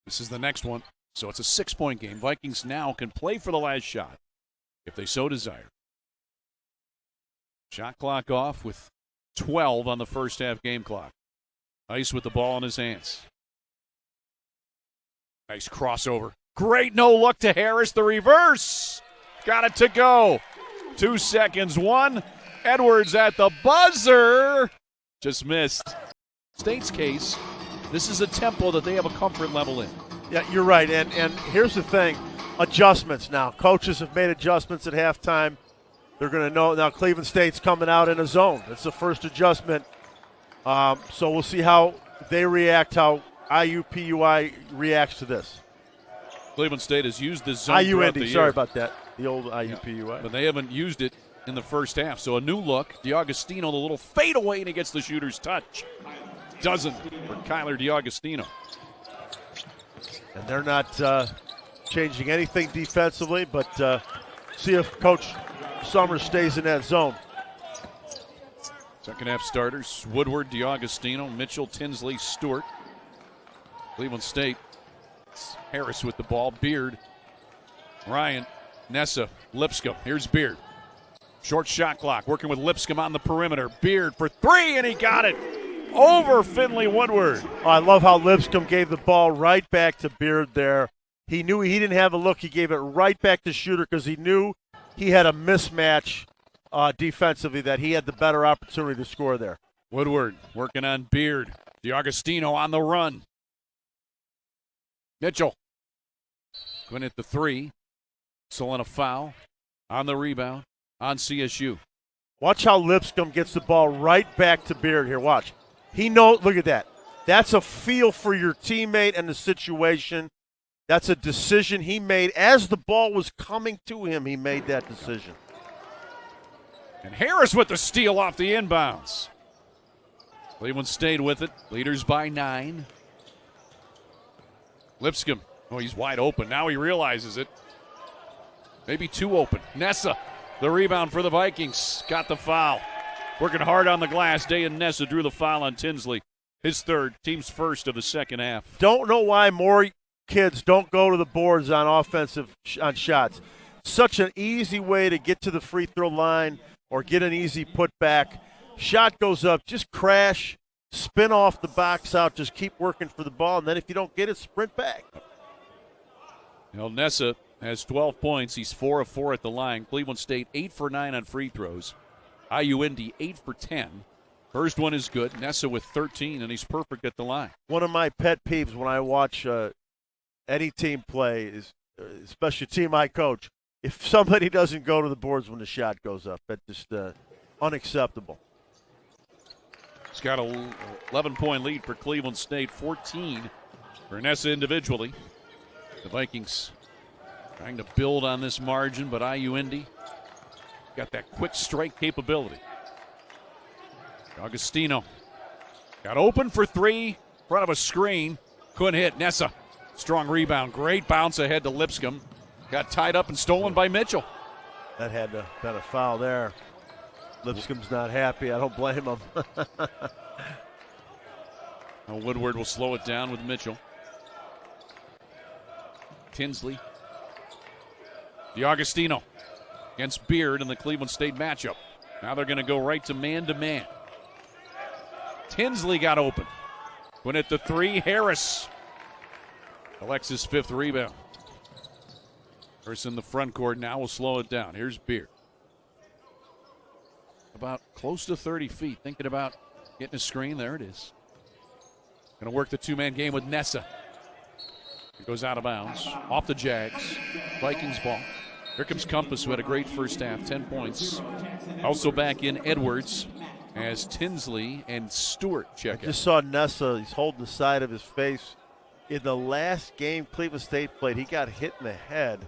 This is the next one. So it's a 6-point game. Vikings now can play for the last shot if they so desire. Shot clock off with 12 on the first half game clock. Ice with the ball in his hands. Nice crossover. Great no look to Harris. The reverse. Got it to go. 2 seconds. 1. Edwards at the buzzer. Just missed. State's case, this is a tempo that they have a comfort level in. Yeah, you're right. And here's the thing. adjustments now. Coaches have made adjustments at halftime. They're going to know now Cleveland State's coming out in a zone. It's the first adjustment. So we'll see how they react, how IUPUI reacts to this. Cleveland State has used the zone throughout the year. Sorry about that. The old IUPUI. Yeah, but they haven't used it in the first half. So a new look. DiAugustino, the little fadeaway, and he gets the shooter's touch. Doesn't for Kyler DiAugustino. And they're not changing anything defensively, but see if Coach Summers stays in that zone. Second half starters, Woodward, DiAugustino, Mitchell, Tinsley, Stewart. Cleveland State, Harris with the ball, Beard, Ryan, Nessa, Lipscomb. Here's Beard. Short shot clock, working with Lipscomb on the perimeter. Beard for three, and he got it over Finley Woodward. Oh, I love how Lipscomb gave the ball right back to Beard there. He knew he didn't have a look. He gave it right back to Shooter because he knew he had a mismatch defensively, that he had the better opportunity to score there. Woodward working on Beard. DiAugustino on the run. Mitchell going at the three. Still on a foul. On the rebound. On CSU. Watch how Lipscomb gets the ball right back to Beard here. Watch. He knows. Look at that. That's a feel for your teammate and the situation. That's a decision he made. As the ball was coming to him, he made that decision. And Harris with the steal off the inbounds. Cleveland stayed with it. Leaders by 9. Lipscomb. Oh, he's wide open. Now he realizes it. Maybe too open. Nessa, the rebound for the Vikings. Got the foul. Working hard on the glass. Day and Nessa drew the foul on Tinsley. His third, team's first of the second half. Don't know why more kids don't go to the boards on offensive on shots. Such an easy way to get to the free throw line or get an easy putback. Shot goes up, just crash, spin off the box out, just keep working for the ball, and then if you don't get it, sprint back. Nessa has 12 points. He's 4 of 4 at the line. Cleveland State 8 for 9 on free throws. Indy 8 for 10. First one is good. Nessa with 13, and he's perfect at the line. One of my pet peeves when I watch any team play, is, especially a team I coach, if somebody doesn't go to the boards when the shot goes up, that's just unacceptable. It's got an 11-point lead for Cleveland State, 14 for Nessa individually. The Vikings trying to build on this margin, but Indy got that quick strike capability. Agostino got open for three, in front of a screen, couldn't hit. Nessa, strong rebound, great bounce ahead to Lipscomb. Got tied up and stolen by Mitchell. That had to have been a foul there. Lipscomb's not happy. I don't blame him. Woodward will slow it down with Mitchell. Tinsley. DiAugustino against Beard in the Cleveland State matchup. Now they're going to go right to man. Tinsley got open. Went at the three. Harris collects his 5th rebound. Harris in the front court now will slow it down. Here's Beard. About close to 30 feet. Thinking about getting a screen. There it is. Going to work the two-man game with Nessa. It goes out of bounds. Off the Jags. Vikings ball. Here comes Compas, who had a great first half. 10 points. Also back in Edwards as Tinsley and Stewart check I just saw Nessa. He's holding the side of his face. In the last game Cleveland State played, he got hit in the head,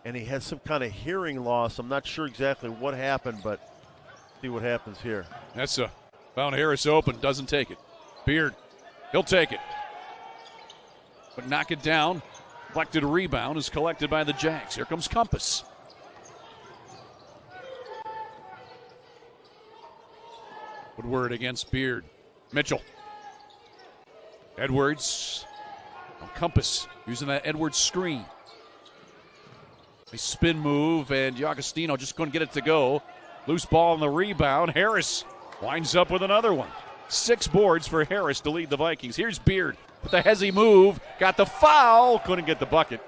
and he had some kind of hearing loss. I'm not sure exactly what happened, but see what happens here. Nessa found Harris open. Doesn't take it. Beard. He'll take it. But knock it down. Collected rebound is collected by the Jags. Here comes Compas. Woodward against Beard. Mitchell. Edwards. Compas using that Edwards screen. A spin move, and DiAugustino just couldn't get it to go. Loose ball on the rebound. Harris winds up with another one. 6 boards for Harris to lead the Vikings. Here's Beard with the hezzy move. Got the foul. Couldn't get the bucket.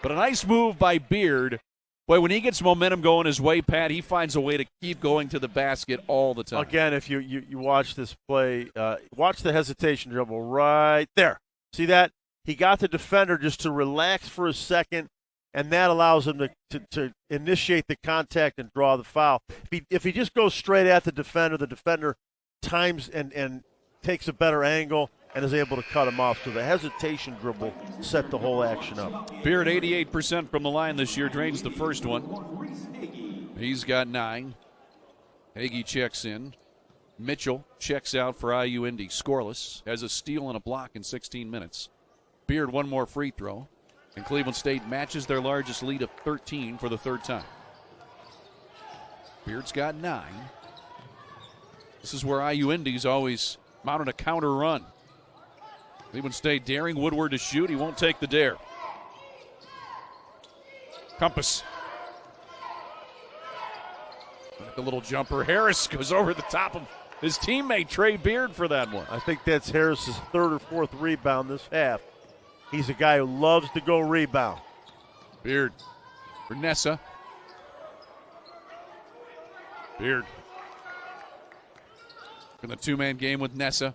But a nice move by Beard. Boy, when he gets momentum going his way, Pat, he finds a way to keep going to the basket all the time. Again, if you watch this play, watch the hesitation dribble right there. See that? He got the defender just to relax for a second and that allows him to initiate the contact and draw the foul. If he just goes straight at the defender times and takes a better angle and is able to cut him off. So the hesitation dribble set the whole action up. Beard 88% from the line this year, drains the first one. He's got 9. Hagee checks in. Mitchell checks out for IU Indy, scoreless, has a steal and a block in 16 minutes. Beard one more free throw, and Cleveland State matches their largest lead of 13 for the third time. Beard's got 9. This is where IU Indy's always mounted a counter run. Cleveland State daring Woodward to shoot. He won't take the dare. M.Compas. The little jumper. Harris goes over the top of his teammate Trey Beard for that one. I think that's Harris's 3rd or 4th rebound this half. He's a guy who loves to go rebound. Beard for Nessa. Beard in the 2-man game with Nessa.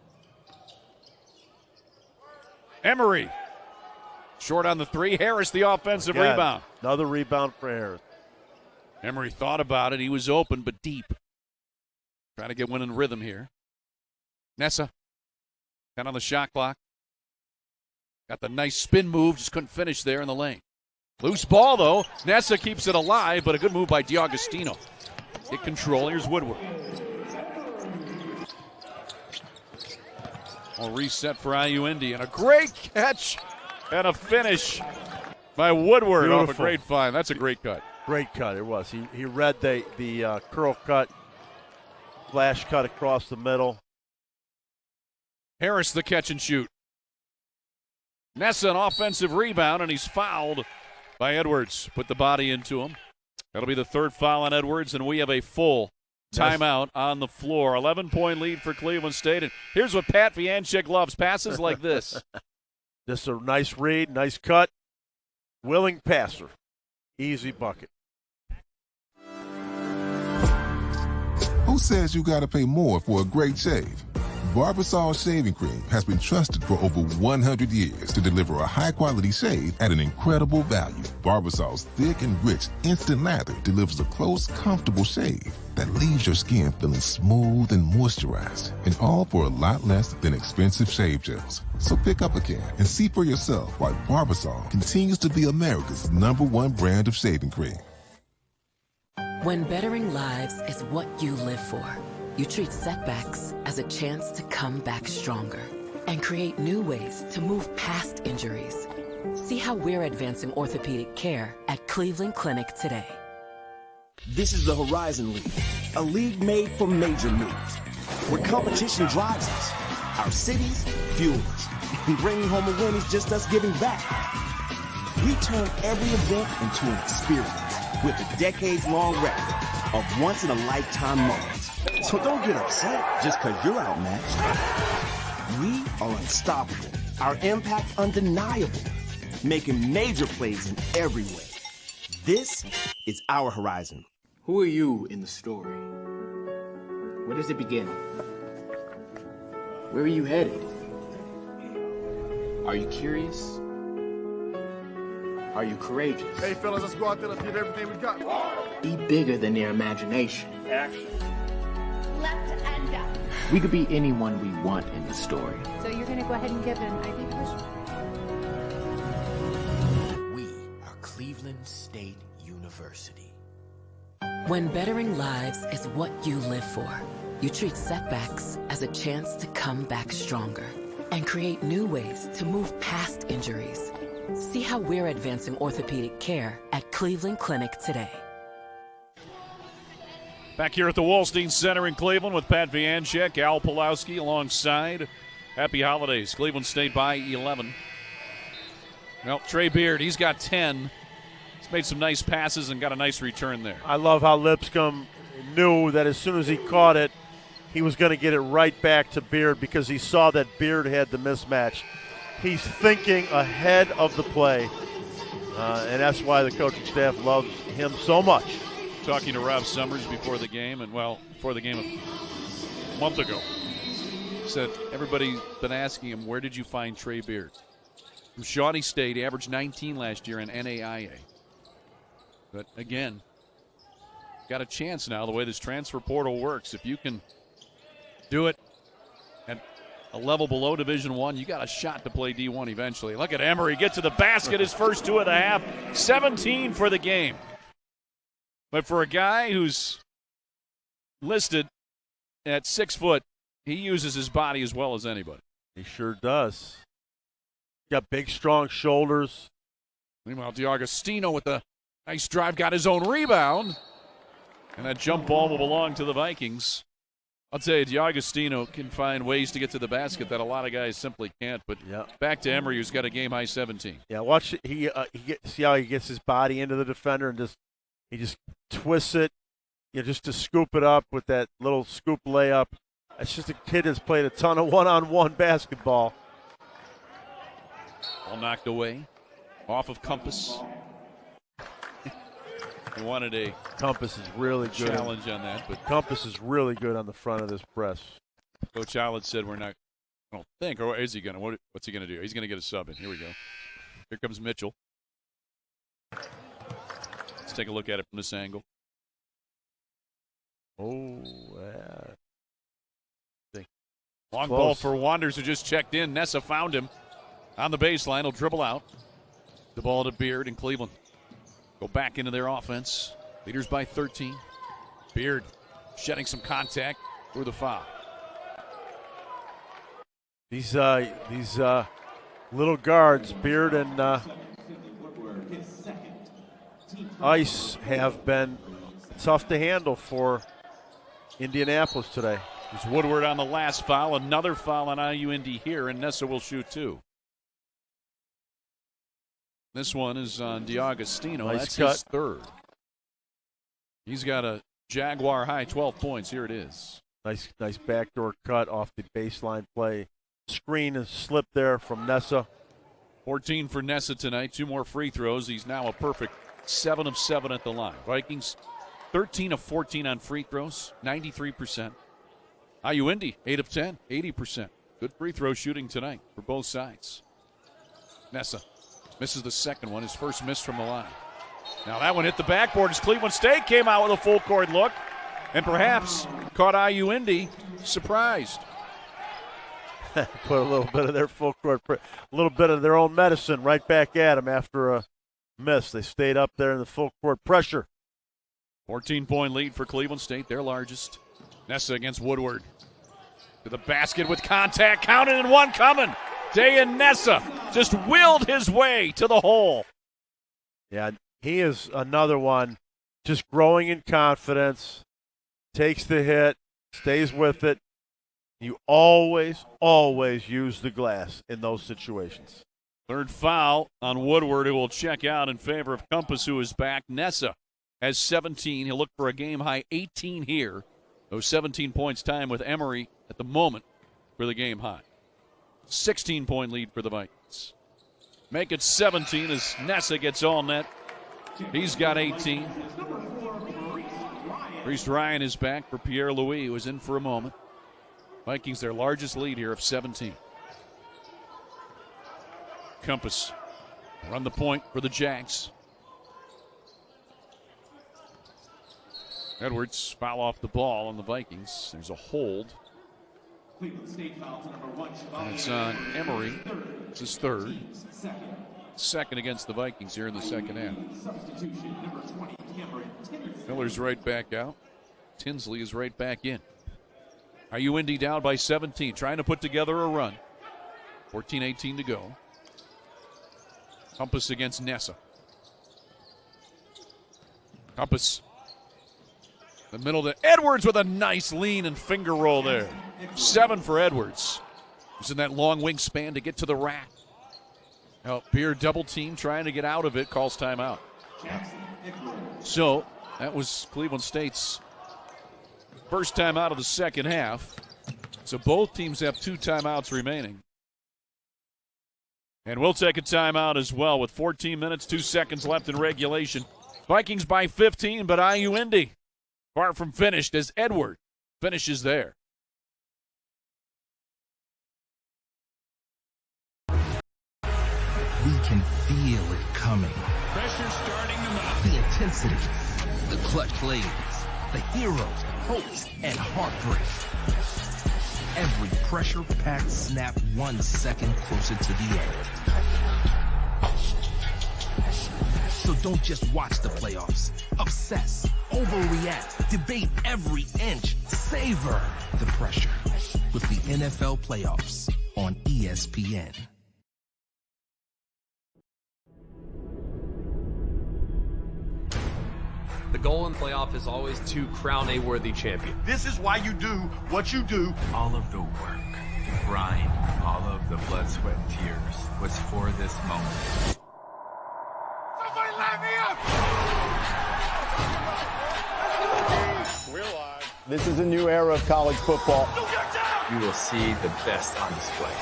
Emery short on the 3. Harris the offensive rebound. Another rebound for Harris. Emery thought about it. He was open but deep. Trying to get winning rhythm here. Nessa 10 on the shot clock. Got the nice spin move. Just couldn't finish there in the lane. Loose ball though. Nessa keeps it alive, but a good move by D'Agostino. Get control. Here's Woodward. I'll reset for IU Indy, and a great catch and a finish by Woodward. Beautiful. Off a great find. That's a great cut. Great cut, it was. He read the curl cut, flash cut across the middle. Harris the catch and shoot. Nessa an offensive rebound, and he's fouled by Edwards. Put the body into him. That'll be the 3rd foul on Edwards, and we have a full timeout on the floor. 11-point lead for Cleveland State. And here's what Pat Vianchik loves, passes like this. This is a nice read, nice cut. Willing passer. Easy bucket. Who says you gotta pay more for a great shave? Barbasol Shaving Cream has been trusted for over 100 years to deliver a high-quality shave at an incredible value. Barbasol's thick and rich instant lather delivers a close, comfortable shave that leaves your skin feeling smooth and moisturized, and all for a lot less than expensive shave gels. So pick up a can and see for yourself why Barbasol continues to be America's #1 brand of shaving cream. When bettering lives is what you live for, you treat setbacks as a chance to come back stronger and create new ways to move past injuries. See how we're advancing orthopedic care at Cleveland Clinic today. This is the Horizon League, a league made for major moves, where competition drives us, our cities fuel us, and bringing home a win is just us giving back. We turn every event into an experience with a decades-long record of once-in-a-lifetime moments. So don't get upset just because you're outmatched. We are unstoppable, our impact undeniable, making major plays in every way. This is our Horizon. Who are you in the story? Where does it begin? Where are you headed? Are you curious? Are you courageous? Hey, fellas, let's go out there. Let's give everything we got. Be bigger than their imagination. Action. Left and up. We could be anyone we want in the story. So you're going to go ahead and give an ID push? We are Cleveland State University. When bettering lives is what you live for, you treat setbacks as a chance to come back stronger and create new ways to move past injuries. See how we're advancing orthopedic care at Cleveland Clinic today. Back here at the Wallstein Center in Cleveland with Pat Vianchik, Al Pulowski alongside. Happy holidays. Cleveland State by 11. Well, Trey Beard, he's got 10. He's made some nice passes and got a nice return there. I love how Lipscomb knew that as soon as he caught it, he was going to get it right back to Beard because he saw that Beard had the mismatch. He's thinking ahead of the play, and that's why the coaching staff loves him so much. Talking to Rob Summers before the game, and before the game a month ago, said everybody's been asking him, where did you find Trey Beard? From Shawnee State, he averaged 19 last year in NAIA. But again, got a chance now the way this transfer portal works. If you can do it at a level below Division I, you got a shot to play D1 eventually. Look at Emery get to the basket, his first 2.5, 17 for the game. But for a guy who's listed at 6 foot, he uses his body as well as anybody. He sure does. Got big, strong shoulders. Meanwhile, DiAgostino with the nice drive got his own rebound. And that jump ball will belong to the Vikings. I'll tell you, DiAgostino can find ways to get to the basket that a lot of guys simply can't. But back to Emery, who's got a game-high 17. Yeah, watch it. See how he gets his body into the defender and he just twists it, just to scoop it up with that little scoop layup. It's just a kid that's played a ton of one-on-one basketball. All knocked away, off of Compass. He wanted a Compass is really good challenge on that, but Compass is really good on the front of this press. Coach Allen said we're not. I don't think, or is he going to? What's he going to do? He's going to get a sub in. Here we go. Here comes Mitchell. Let's take a look at it from this angle. Oh, long ball for Wanderers, who just checked in. Nessa found him on the baseline. He'll dribble out. The ball to Beard in Cleveland. Go back into their offense. Leaders by 13. Beard shedding some contact for the foul. These little guards, Beard and Ice, have been tough to handle for Indianapolis today. There's Woodward on the last foul. Another foul on IU Indy here, and Nessa will shoot 2. This one is on DiAgostino. Nice That's cut. his 3rd. He's got a Jaguar high 12 points. Here it is. Nice backdoor cut off the baseline play. Screen and slip there from Nessa. 14 for Nessa tonight. 2 more free throws. He's now a perfect 7 of 7 at the line. Vikings 13 of 14 on free throws, 93%. IU Indy 8 of 10, 80%. Good free throw shooting tonight for both sides. Nessa misses the second one, his first miss from the line. Now that one hit the backboard as Cleveland State came out with a full court look and perhaps caught IU Indy surprised. Put a little bit of their full court, a little bit of their own medicine right back at them after a miss. They stayed up there in the full court pressure. 14-point lead for Cleveland State, their largest. Nessa against Woodward. To the basket with contact, counted and one coming. Dayan Nessa just willed his way to the hole. Yeah, he is another one just growing in confidence, takes the hit, stays with it. You always use the glass in those situations. 3rd foul on Woodward, who will check out in favor of Compass, who is back. Nessa has 17. He'll look for a game-high 18 here. Those 17 points time with Emery at the moment for the game-high. 16-point lead for the Vikings. Make it 17 as Nessa gets all net. He's got 18. Reese Ryan is back for Pierre Louis, who is in for a moment. Vikings their largest lead here of 17. Compass run the point for the Jags. Edwards foul off the ball on the Vikings. There's a hold. And it's on Emery. It's his 3rd. 2nd against the Vikings here in the second half. Miller's right back out. Tinsley is right back in. IU Indy down by 17, trying to put together a run. 14-18 to go. Compass against Nessa. Compass. The middle to Edwards with a nice lean and finger roll there. 7 for Edwards. He's in that long wingspan to get to the rack. Now, Beard double team trying to get out of it, calls timeout. So that was Cleveland State's first timeout of the second half. So both teams have 2 timeouts remaining. And we'll take a timeout as well with 14 minutes, 2 seconds left in regulation. Vikings by 15, but IU Indy far from finished as Edward finishes there. We can feel it coming. Pressure starting to mount. The intensity, the clutch plays, the heroes, hopes, and heartbreak. Every pressure-packed snap 1 second closer to the end. So don't just watch the playoffs. Obsess, overreact, debate every inch, savor the pressure with the NFL playoffs on ESPN. The goal in playoff is always to crown a worthy champion. This is why you do what you do. All of the work, the grind, all of the blood, sweat, and tears was for this moment. Somebody light me up! We're live. This is a new era of college football. You will see the best on display.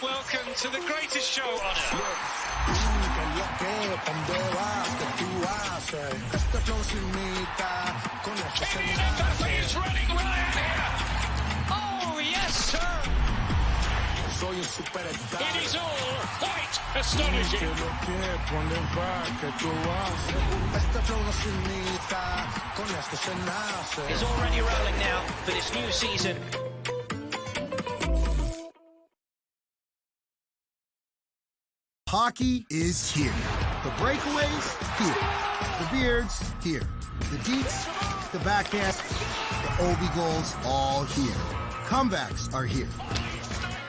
Welcome to the greatest show on earth. Is running riot here. Oh, yes, sir. It is all quite astonishing. It's already rolling now for this new season. Hockey is here. The breakaways, here. The beards, here. The deets, the backhands, the OB goals, all here. Comebacks are here.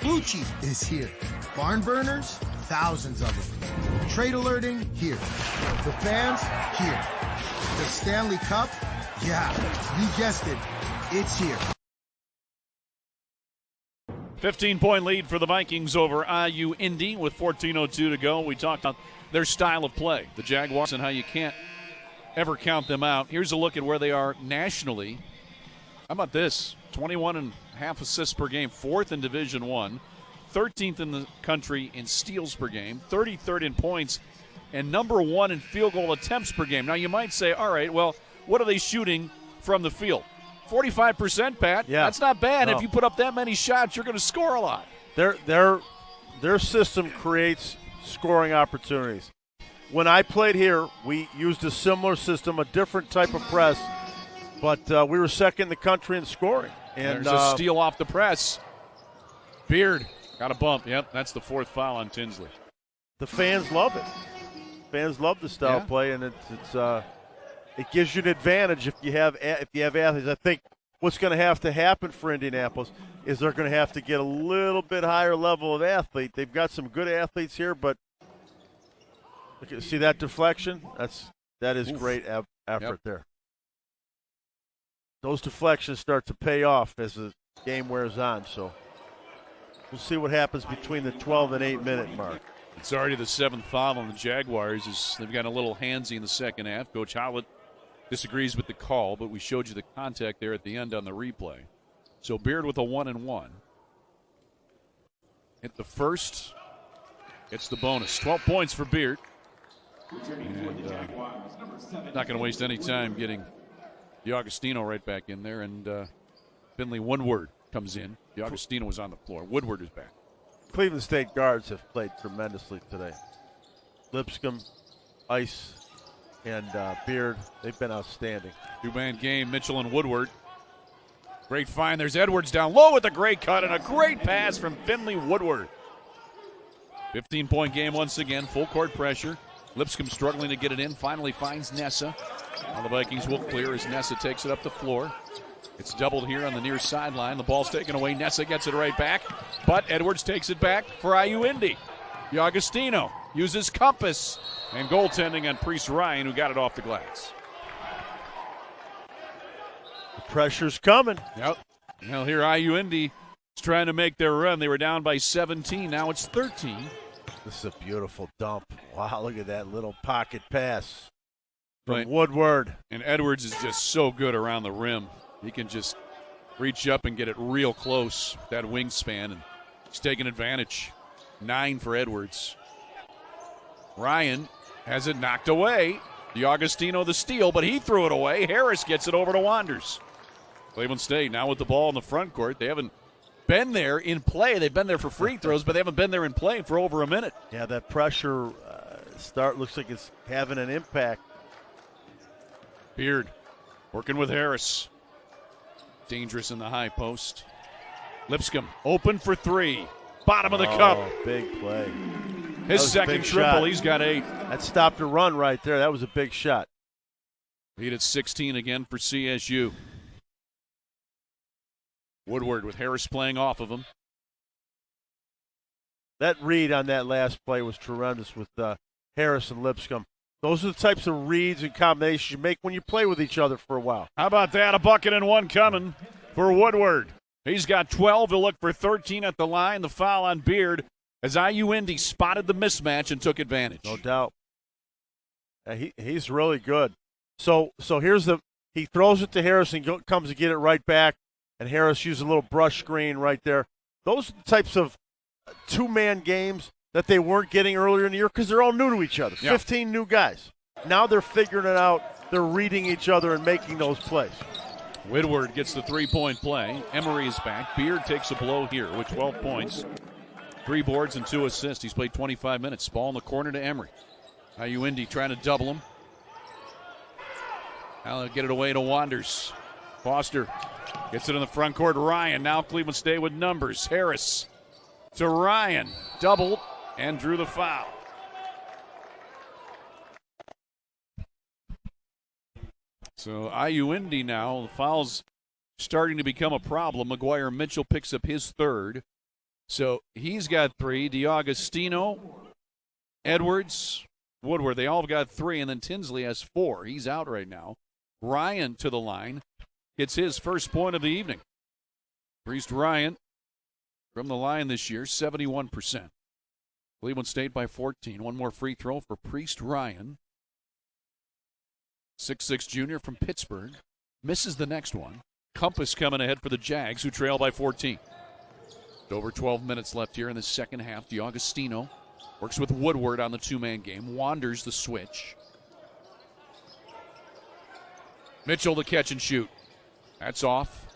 Blue Cheese is here. Barn burners, thousands of them. Trade alerting, here. The fans, here. The Stanley Cup, yeah, you guessed it, it's here. 15-point lead for the Vikings over IU Indy with 14:02 to go. We talked about their style of play, the Jaguars, and how you can't ever count them out. Here's a look at where they are nationally. How about this? 21.5 assists per game, 4th in Division I, 13th in the country in steals per game, 33rd in points, and number 1 in field goal attempts per game. Now, you might say, all right, well, what are they shooting from the field? 45%, Pat. Yeah. That's not bad. No. If you put up that many shots, you're going to score a lot. Their system creates scoring opportunities. When I played here, we used a similar system, a different type of press, but we were second in the country in scoring. And there's a steal off the press. Beard got a bump. Yep, that's the 4th foul on Tinsley. The fans love it. Fans love the style of play, and it gives you an advantage if you have athletes. I think what's going to happen for Indianapolis is they're going to have to get a little bit higher level of athlete. They've got some good athletes here, but see that deflection? That is great effort there. Those deflections start to pay off as the game wears on. So we'll see what happens between the 12 and 8 minute mark. It's already the 7th foul on the Jaguars. They've got a little handsy in the second half. Coach Howlett disagrees with the call, but we showed you the contact there at the end on the replay. So Beard with a 1-and-1. Hit the first. It's the bonus. 12 points for Beard. And not going to waste any time getting DiAugustino right back in there. And Finley Woodward comes in. DiAugustino was on the floor. Woodward is back. Cleveland State guards have played tremendously today. Lipscomb, Ice, and Beard, they've been outstanding. 2-man game, Mitchell and Woodward. Great find. There's Edwards down low with a great cut and a great pass from Finley Woodward. 15-point game once again, full court pressure. Lipscomb struggling to get it in, finally finds Nessa. Now the Vikings will clear as Nessa takes it up the floor. It's doubled here on the near sideline. The ball's taken away. Nessa gets it right back, but Edwards takes it back for IU Indy. DiAugustino uses compass and goaltending on Priest Ryan, who got it off the glass. The pressure's coming. Yep. Well, here IU Indy is trying to make their run. They were down by 17. Now it's 13. This is a beautiful dump. Wow, look at that little pocket pass from Woodward. And Edwards is just so good around the rim. He can just reach up and get it real close, that wingspan, and he's taking advantage. 9 for Edwards. Ryan has it knocked away. DiAugustino the steal, but he threw it away. Harris gets it over to Wanders. Cleveland State now with the ball in the front court. They haven't been there in play. They've been there for free throws, but they haven't been there in play for over a minute. Yeah, that pressure looks like it's having an impact. Beard working with Harris. Dangerous in the high post. Lipscomb open for three. Bottom of the cup. Big play. His second triple. Shot. He's got 8. That stopped a run right there. That was a big shot. Lead at 16 again for CSU. Woodward with Harris playing off of him. That read on that last play was tremendous with Harris and Lipscomb. Those are the types of reads and combinations you make when you play with each other for a while. How about that? A bucket and 1 coming for Woodward. He's got 12. He'll look for 13 at the line. The foul on Beard as Indy spotted the mismatch and took advantage. No doubt. He's really good. So here's he throws it to Harris and comes to get it right back, and Harris used a little brush screen right there. Those are the types of two-man games that they weren't getting earlier in the year because they're all new to each other. Yeah. 15 new guys. Now they're figuring it out. They're reading each other and making those plays. Woodward gets the 3-point play. Emery is back. Beard takes a blow here with 12 points. 3 boards and 2 assists. He's played 25 minutes. Ball in the corner to Emery. Indy trying to double him. Now they'll get it away to Wanders. Foster gets it in the front court. Ryan, now Cleveland State with numbers. Harris to Ryan. Doubled and drew the foul. So Indy now, the foul's starting to become a problem. McGuire Mitchell picks up his 3rd. So he's got 3. DiAgostino, Edwards, Woodward, they all have got 3, and then Tinsley has 4. He's out right now. Ryan to the line gets his first point of the evening. Priest Ryan from the line this year, 71%. Cleveland State by 14. One more free throw for Priest Ryan. 6'6" junior from Pittsburgh. Misses the next one. M.Compas coming ahead for the Jags, who trail by 14. Over 12 minutes left here in the second half. DiAgostino works with Woodward on the 2-man game. Wanders the switch. Mitchell the catch and shoot. That's off.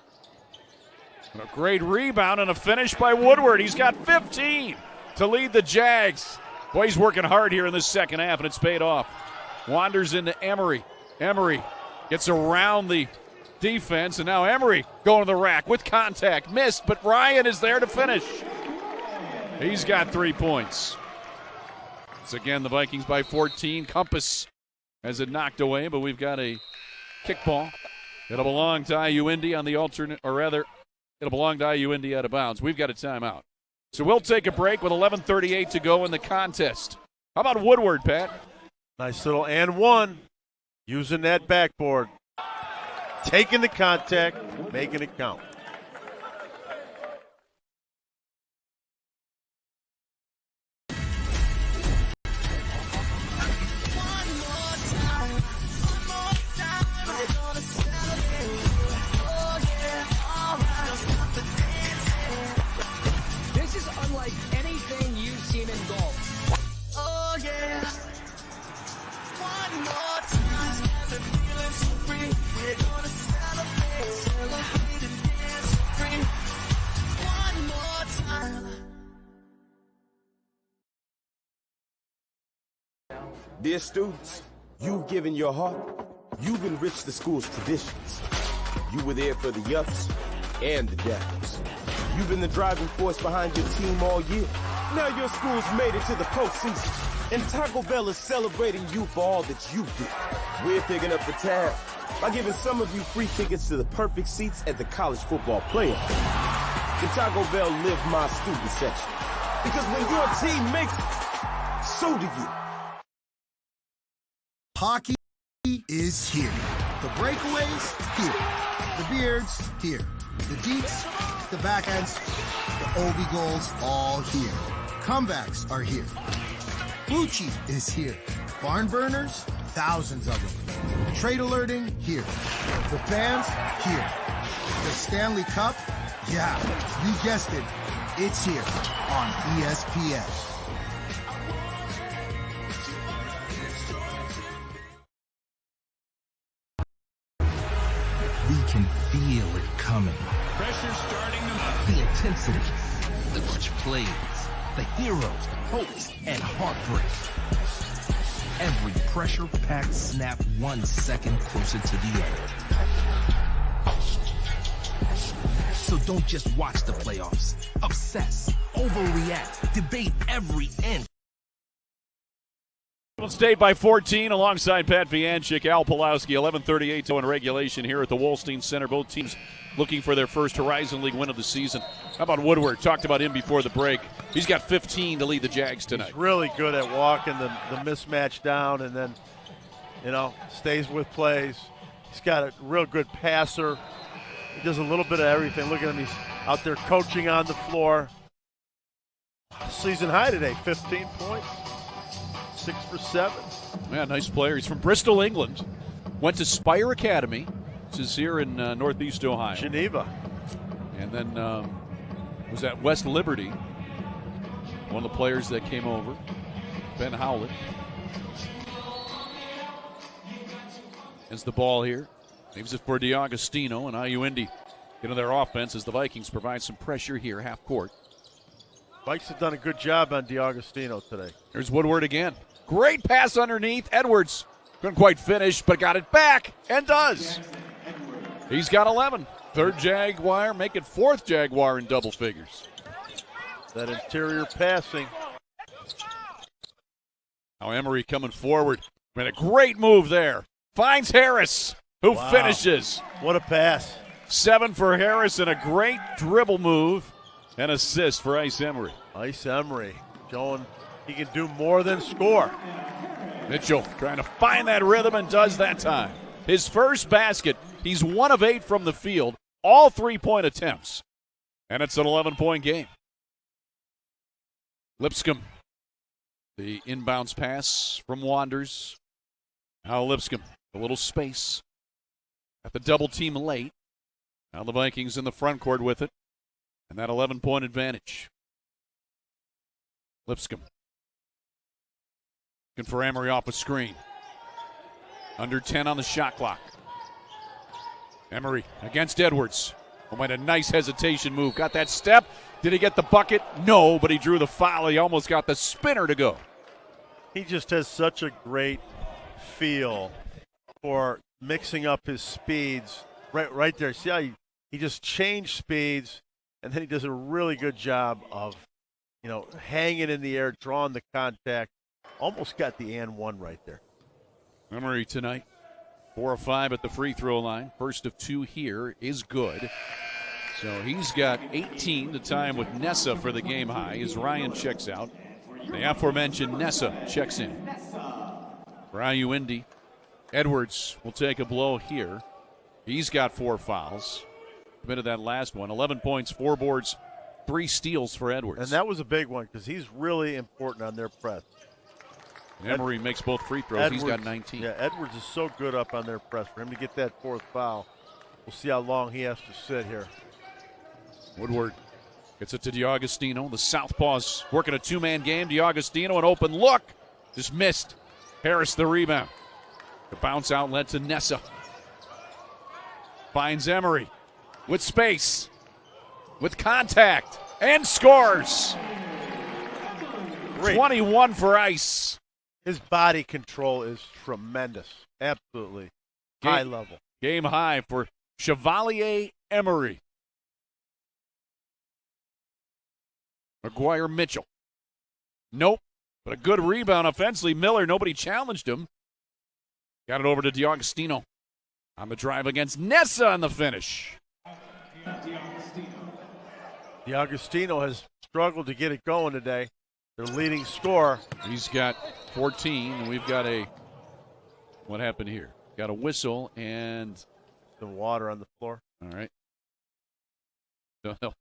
And a great rebound and a finish by Woodward. He's got 15 to lead the Jags. Boy, he's working hard here in this second half, and it's paid off. Wanders into Emery. Emery gets around the defense, and now Emery going to the rack with contact. Missed, but Ryan is there to finish. He's got 3 points. It's again the Vikings by 14. M.Compas has it knocked away, but we've got a kickball. It'll belong to Indy on the alternate, or rather, it'll belong to Indy out of bounds. We've got a timeout. So we'll take a break with 11:38 to go in the contest. How about Woodward, Pat? Nice little and 1. Using that backboard. Taking the contact, making it count. This is unlike anything you've seen in golf. Oh, yeah. One more time. The feeling's so free. We're gonna celebrate and dance free. One more time. Dear students, you've given your heart. You've enriched the school's traditions. You were there for the ups and the downs. You've been the driving force behind your team all year. Now your school's made it to the postseason, and Taco Bell is celebrating you for all that you did. We're picking up the tab by giving some of you free tickets to the perfect seats at the college football playoff. The Taco Bell Live My Student section. Because when your team makes it, so do you. Hockey is here. The breakaways, here. The beards, here. The deets, the backhands, the OB goals, all here. Comebacks are here. Blue Cheese is here. Barn burners, thousands of them. Trade alerting, here. The fans, here. The Stanley Cup, yeah, you guessed it. It's here on ESPN. The can feel it coming. Pressure starting to mount. The intensity, the clutch plays, the heroes, hopes, and heartbreak. Every pressure-packed snap 1 second closer to the end. So don't just watch the playoffs. Obsess, overreact, debate every inch. State by 14 alongside Pat Vianchik, Al Pulowski, 11:38 in regulation here at the Wolstein Center. Both teams looking for their first Horizon League win of the season. How about Woodward? Talked about him before the break. He's got 15 to lead the Jags tonight. He's really good at walking the mismatch down and then, stays with plays. He's got a real good passer. He does a little bit of everything. Look at him. He's out there coaching on the floor. Season high today, 15 points. 6 for 7. Yeah, nice player. He's from Bristol, England. Went to Spire Academy, which is here in Northeast Ohio. Geneva. And then was at West Liberty. One of the players that came over, Ben Howlett. Has the ball here. Leaves it for DiAgostino and IU Indy into their offense as the Vikings provide some pressure here, half court. Vikes have done a good job on DiAgostino today. Here's Woodward again. Great pass underneath. Edwards couldn't quite finish, but got it back and does. He's got 11. Third Jaguar, make it fourth Jaguar in double figures. That interior passing. Now Emery coming forward. Made a great move there. Finds Harris, who finishes. What a pass. 7 for Harris and a great dribble move and assist for Ice Emery. Ice Emery showing he can do more than score. Mitchell trying to find that rhythm and does that time. His first basket. He's 1 of 8 from the field. All 3-point attempts. And it's an 11-point game. Lipscomb. The inbounds pass from Wanders. Now Lipscomb. A little space. At the double team late. Now the Vikings in the front court with it. And that 11-point advantage. Lipscomb. Looking for Emery off a screen. Under 10 on the shot clock. Emery against Edwards. Oh, made a nice hesitation move. Got that step. Did he get the bucket? No, but he drew the foul. He almost got the spinner to go. He just has such a great feel for mixing up his speeds. Right there. See how he just changed speeds, and then he does a really good job of, hanging in the air, drawing the contact. Almost got the and one right there. Emery tonight, 4 of 5 at the free throw line. First of 2 here is good. So he's got 18 to tie him with Nessa for the game high as Ryan checks out. The aforementioned Nessa checks in. For IU Indy, Edwards will take a blow here. He's got 4 fouls. Committed that last one. 11 points, 4 boards, 3 steals for Edwards. And that was a big one because he's really important on their press. Emery makes both free throws. Edwards, he's got 19. Yeah, Edwards is so good up on their press. For him to get that 4th foul, we'll see how long he has to sit here. Woodward gets it to DiAgostino. The Southpaws working a 2-man game. DiAgostino, an open look. Just missed. Harris the rebound. The bounce outlet to Nessa. Finds Emery with space, with contact, and scores. Great. 21 for Ice. His body control is tremendous. Absolutely. High level. Game high for Chevalier Emery. McGuire Mitchell. Nope. But a good rebound offensively. Miller, nobody challenged him. Got it over to DiAgostino. On the drive against Nessa on the finish. DiAgostino has struggled to get it going today. Their leading scorer. He's got 14, and we've got what happened here? Got a whistle and some water on the floor. All right. So they'll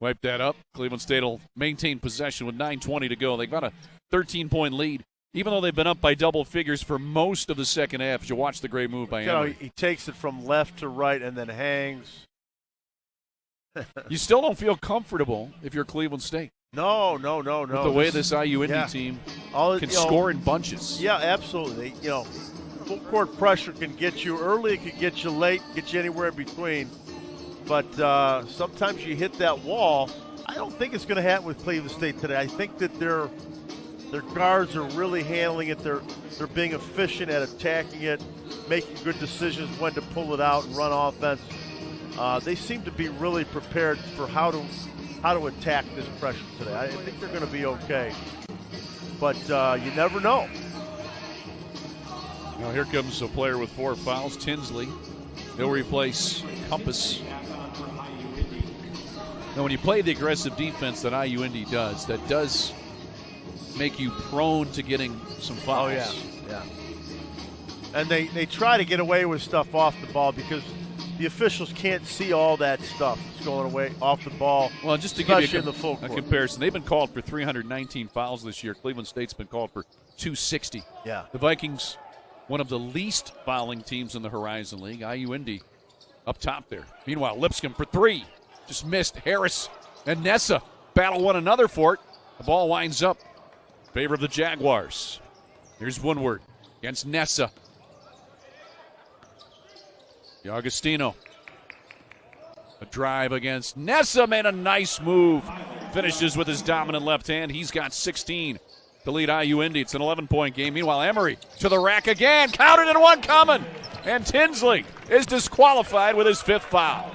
wipe that up. Cleveland State will maintain possession with 9:20 to go. They've got a 13-point lead, even though they've been up by double figures for most of the second half. As you watch the great move by Emery. He takes it from left to right and then hangs. You still don't feel comfortable if you're Cleveland State. No. With the way this IU Indy team can score in bunches. Yeah, absolutely. full court pressure can get you early, it can get you late, get you anywhere in between. But sometimes you hit that wall. I don't think it's going to happen with Cleveland State today. I think that their guards are really handling it. They're being efficient at attacking it, making good decisions when to pull it out and run offense. They seem to be really prepared for how to attack this pressure today. I think they're going to be okay. But you never know. Now here comes a player with 4 fouls, Tinsley. He'll replace M.Compas. Now when you play the aggressive defense that IU Indy does, that does make you prone to getting some fouls. Oh, yeah. And they try to get away with stuff off the ball because the officials can't see all that stuff that's going away off the ball. Well, just to give you in the full court. a comparison, they've been called for 319 fouls this year. Cleveland State's been called for 260. Yeah. The Vikings, one of the least fouling teams in the Horizon League. IU Indy up top there. Meanwhile, Lipscomb for 3. Just missed. Harris and Nessa battle one another for it. The ball winds up in favor of the Jaguars. Here's Woodward against Nessa. D'Agostino. A drive against Nessa, made a nice move. Finishes with his dominant left hand. He's got 16 to lead IU Indy. It's an 11-point game. Meanwhile, Emery to the rack again. Counted and one coming. And Tinsley is disqualified with his 5th foul.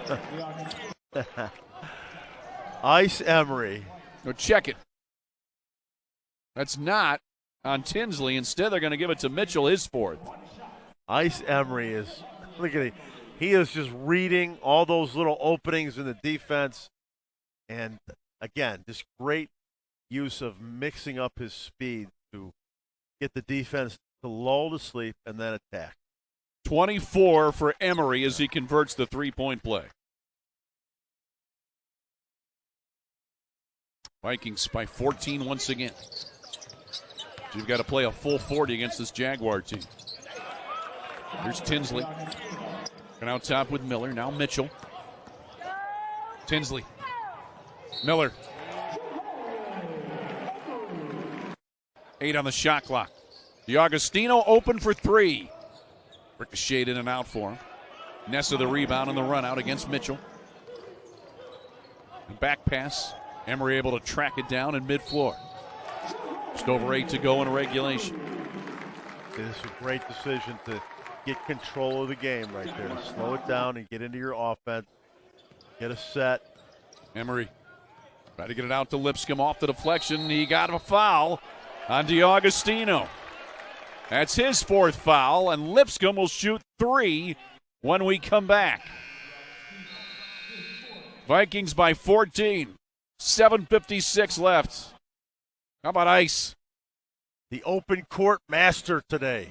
Ice Emery. Go check it. That's not on Tinsley. Instead, they're going to give it to Mitchell, his 4th. Ice Emery is, look at it. He is just reading all those little openings in the defense. And, again, just great use of mixing up his speed to get the defense to lull to sleep and then attack. 24 for Emery as he converts the 3-point play. Vikings by 14 once again. So you've got to play a full 40 against this Jaguar team. Here's Tinsley. And out top with Miller. Now Mitchell. Tinsley. Miller. 8 on the shot clock. D'Agostino open for 3. Ricocheted in and out for him. Nessa the rebound and the run out against Mitchell. And back pass. Emery able to track it down in mid-floor. Just over 8 to go in regulation. This is a great decision to get control of the game right there. To slow it down and get into your offense. Get a set. Emery try to get it out to Lipscomb off the deflection. He got a foul on D'Agostino. That's his 4th foul, and Lipscomb will shoot 3 when we come back. Vikings by 14. 7:56 left. How about Ice? The open court master today.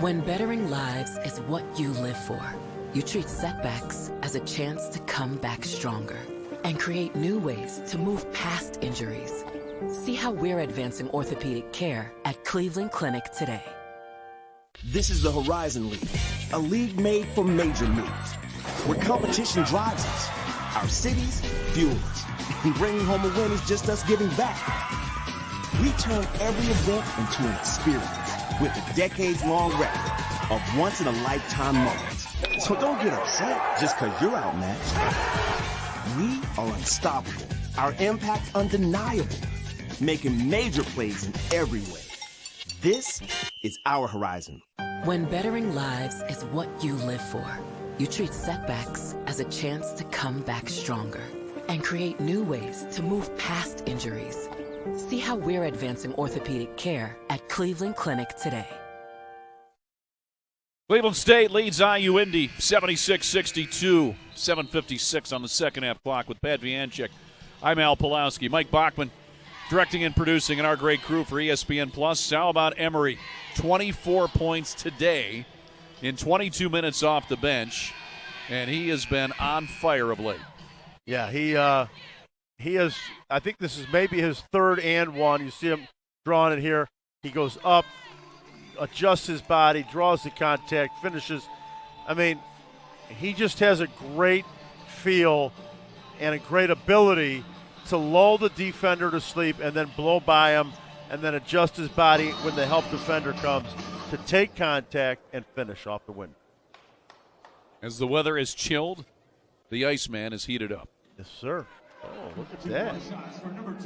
When bettering lives is what you live for, you treat setbacks as a chance to come back stronger and create new ways to move past injuries. See how we're advancing orthopedic care at Cleveland Clinic today. This is the Horizon League, a league made for major moves, where competition drives us, our cities fuel us, and bringing home a win is just us giving back. We turn every event into an experience with a decades-long record of once-in-a-lifetime moments. So don't get upset just because you're outmatched. We are unstoppable, our impact undeniable, making major plays in every way. This is our Horizon. When bettering lives is what you live for, you treat setbacks as a chance to come back stronger and create new ways to move past injuries. See how we're advancing orthopedic care at Cleveland Clinic today. Cleveland State leads IU Indy 76-62. 7:56 on the second half clock with Pat Vianchik. I'm Al Pulowski. Mike Bachman Directing and producing and our great crew for ESPN Plus. How about Emery? 24 points today in 22 minutes off the bench, and he has been on fire of late. Yeah, he has. I think this is maybe his third and one. You see him drawing it here. He goes up, adjusts his body, draws the contact, finishes. I mean, he just has a great feel and a great ability to lull the defender to sleep and then blow by him and then adjust his body when the help defender comes to take contact and finish off the window. As the weather is chilled, the Iceman is heated up. Yes, sir. Oh, look at that.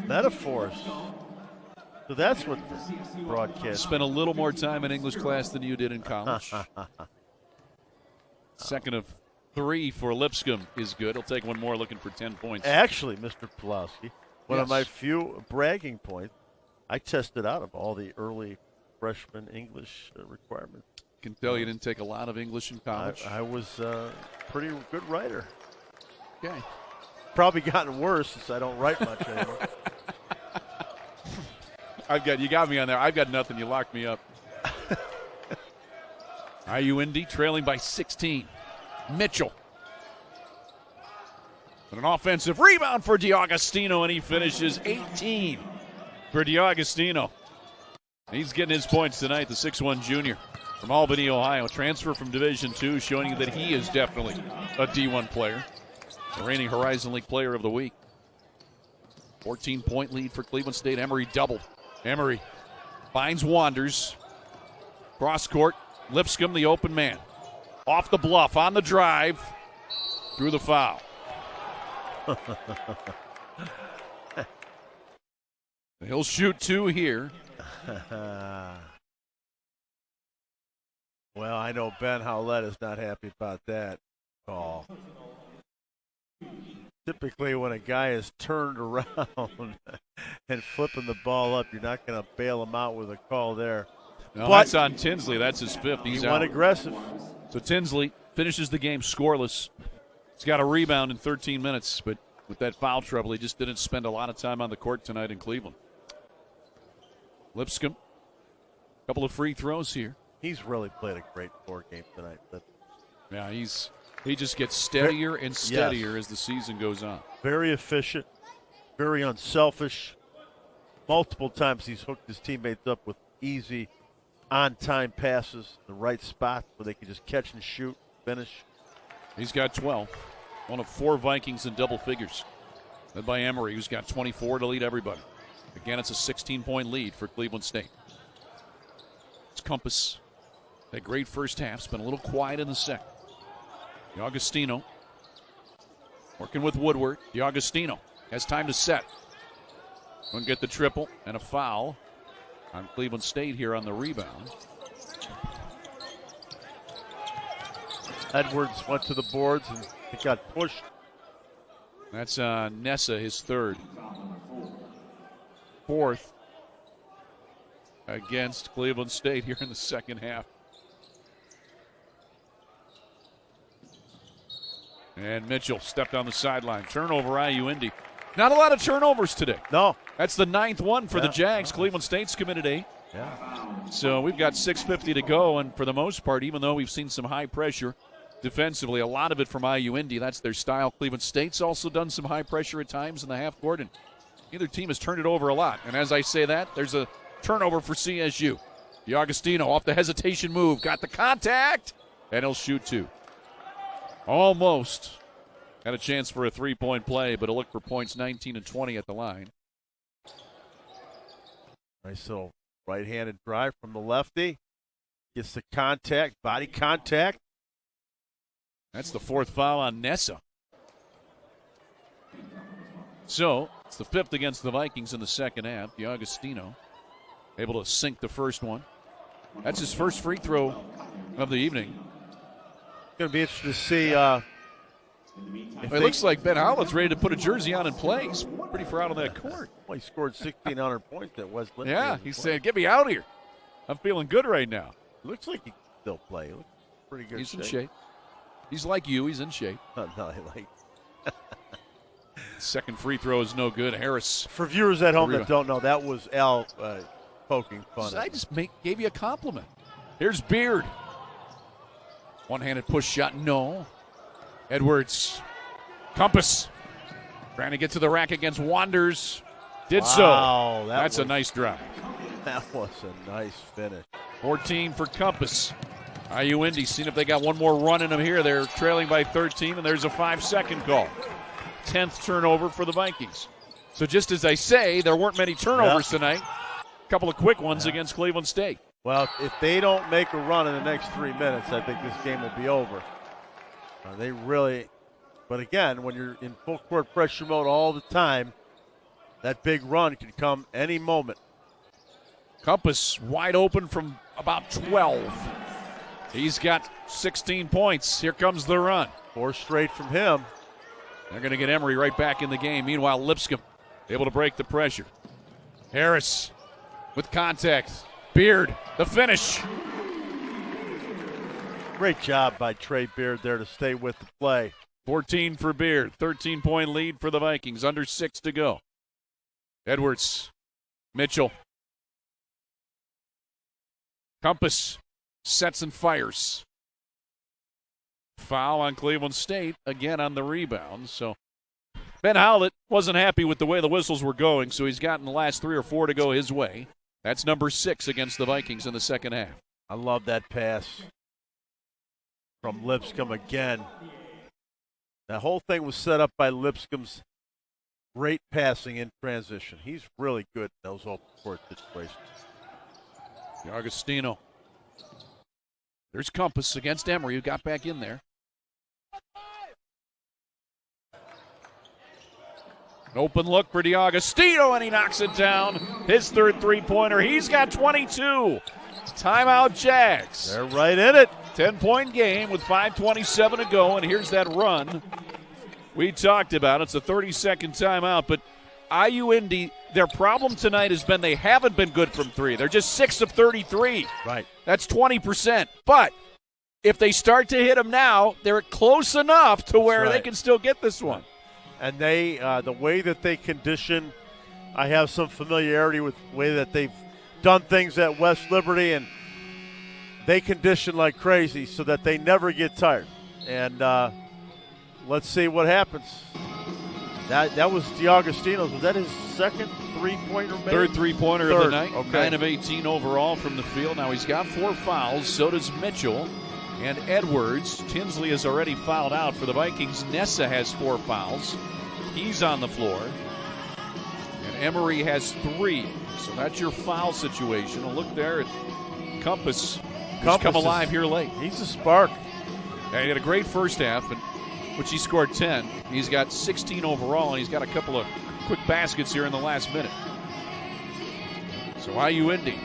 Metaphors. So that's what the broadcast. Spent a little more time in English class than you did in college. Second of 3 for Lipscomb is good. He'll take one more looking for 10 points. Actually, Mr. Pulowski, one of my few bragging points, I tested out of all the early freshman English requirements. Can tell you didn't take a lot of English in college. I was a pretty good writer. Okay. Probably gotten worse since I don't write much anymore. You got me on there. I've got nothing. You locked me up. Indy trailing by 16. Mitchell. And an offensive rebound for DiAugustino, and he finishes 18 for DiAugustino. He's getting his points tonight, the 6'1 junior from Albany, Ohio. Transfer from Division II, showing you that he is definitely a D1 player. The reigning Horizon League Player of the Week. 14-point lead for Cleveland State. Emery doubled. Emery finds Wanders. Cross court. Lipscomb, the open man. Off the bluff, on the drive. Through the foul. He'll shoot 2 here. Well, I know Ben Howlett is not happy about that call. Typically, when a guy is turned around and flipping the ball up, you're not going to bail him out with a call there. No, but that's on Tinsley. That's his 5th. He's went aggressive. So Tinsley finishes the game scoreless. He's got a rebound in 13 minutes, but with that foul trouble, he just didn't spend a lot of time on the court tonight in Cleveland. Lipscomb, a couple of free throws here. He's really played a great floor game tonight. Yeah, he just gets steadier and steadier as the season goes on. Very efficient, very unselfish. Multiple times he's hooked his teammates up with easy, on-time passes, the right spot where they can just catch and shoot, finish. He's got 12. One of 4 Vikings in double figures. Led by Emery, who's got 24 to lead everybody. Again, it's a 16-point lead for Cleveland State. It's M.Compas. That great first half's been a little quiet in the second. DiAugustino working with Woodward. DiAugustino has time to set. Going to get the triple and a foul on Cleveland State here on the rebound. Edwards went to the boards and it got pushed. That's Nessa, his 3rd. 4th against Cleveland State here in the second half. And Mitchell stepped on the sideline. Turnover, Indy. Not a lot of turnovers today. No. That's the 9th one for the Jags. Cleveland State's committed 8. Yeah. So we've got 6:50 to go, and for the most part, even though we've seen some high pressure defensively, a lot of it from Indy. That's their style. Cleveland State's also done some high pressure at times in the half court, and neither team has turned it over a lot. And as I say that, there's a turnover for CSU. DiAugustino off the hesitation move. Got the contact, and he'll shoot 2. Almost had a chance for a 3-point play, but he'll look for points 19 and 20 at the line. Nice little right-handed drive from the lefty. Gets the contact, body contact. That's the 4th foul on Nessa. So it's the 5th against the Vikings in the second half. DiAugustino able to sink the first one. That's his first free throw of the evening. Going to be interesting to see. It looks like Ben Howlett's ready to put a jersey on and play. He's pretty far out on that court. Well, he scored 1,600 points at West Lincoln. Yeah, he's saying, get me out here. I'm feeling good right now. Looks like he can still play. He looks pretty good. He's in shape. He's like you. He's in shape. No, like. Second free throw is no good. Harris. For viewers at home that don't know, that was Al poking fun. I just gave you a compliment. Here's Beard. One-handed push shot, no. Edwards. Compas. Trying to get to the rack against Wanders. Did so. That's a nice drive. That was a nice finish. 14 for Compas. Indy seeing if they got one more run in them here. They're trailing by 13, and there's a 5-second call. 10th turnover for the Vikings. So just as I say, there weren't many turnovers tonight. A couple of quick ones against Cleveland State. Well, if they don't make a run in the next 3 minutes, I think this game will be over. They really, but again, when you're in full court pressure mode all the time, that big run can come any moment. Compas wide open from about 12. He's got 16 points. Here comes the run. 4 straight from him. They're going to get Emery right back in the game. Meanwhile, Lipscomb able to break the pressure. Harris with contact. Beard, the finish. Great job by Trey Beard there to stay with the play. 14 for Beard. 13-point lead for the Vikings. Under 6 to go. Edwards. Mitchell. Compas sets and fires. Foul on Cleveland State, again on the rebound. So Ben Howlett wasn't happy with the way the whistles were going, so he's gotten the last 3 or 4 to go his way. That's number 6 against the Vikings in the second half. I love that pass from Lipscomb again. That whole thing was set up by Lipscomb's great passing in transition. He's really good in those open court situations. Agostino. There's Compas against Emery, who got back in there. An open look for DiAgostino, and he knocks it down. His third three-pointer. He's got 22. Timeout Jags. They're right in it. 10-point game with 5:27 to go, and here's that run we talked about. It's a 30-second timeout, but Indy, their problem tonight has been they haven't been good from 3. They're just 6 of 33. Right. That's 20%. But if they start to hit them now, they're close enough to where they can still get this one. And they, the way that they condition, I have some familiarity with the way that they've done things at West Liberty, and they condition like crazy so that they never get tired. And let's see what happens. That was DiAgostino's. Was that his second three-pointer? Maybe? Third three-pointer of the night. Okay. 9 of 18 overall from the field. Now he's got 4 fouls. So does Mitchell and Edwards. Tinsley is already fouled out for the Vikings. Nessa has 4 fouls. He's on the floor. And Emery has 3. So that's your foul situation. A look there at Compas, who's come alive here late. He's a spark. Yeah, he had a great first half, which he scored 10. He's got 16 overall, and he's got a couple of quick baskets here in the last minute. So Indy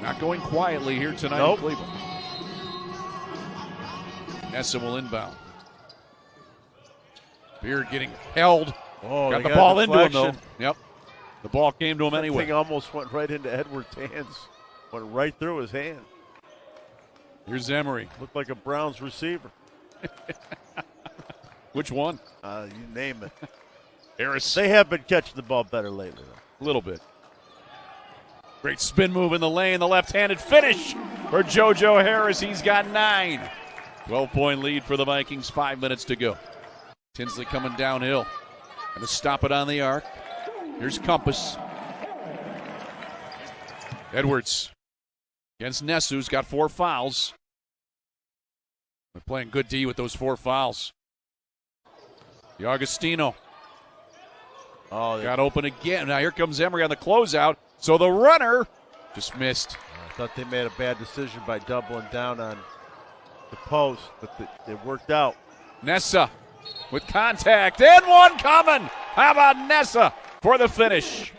not going quietly here tonight in Cleveland. Nessa will inbound. Beard getting held. Got the ball into him, though. Yep. The ball came to him anyway. That thing almost went right into Edwards' hands. Went right through his hand. Here's Emery. Looked like a Browns receiver. Which one? You name it. Harris. They have been catching the ball better lately, though. A little bit. Great spin move in the lane. The left-handed finish for JoJo Harris. He's got 9. 12-point lead for the Vikings. 5 minutes to go. Tinsley coming downhill. Going to stop it on the arc. Here's Compas. Edwards against Nessa, who's got 4 fouls. They're playing good D with those 4 fouls. DiAgostino. Got open again. Now here comes Emery on the closeout. So the runner just missed. I thought they made a bad decision by doubling down on the post, but it worked out. Nessa with contact, and one coming. How about Nessa for the finish?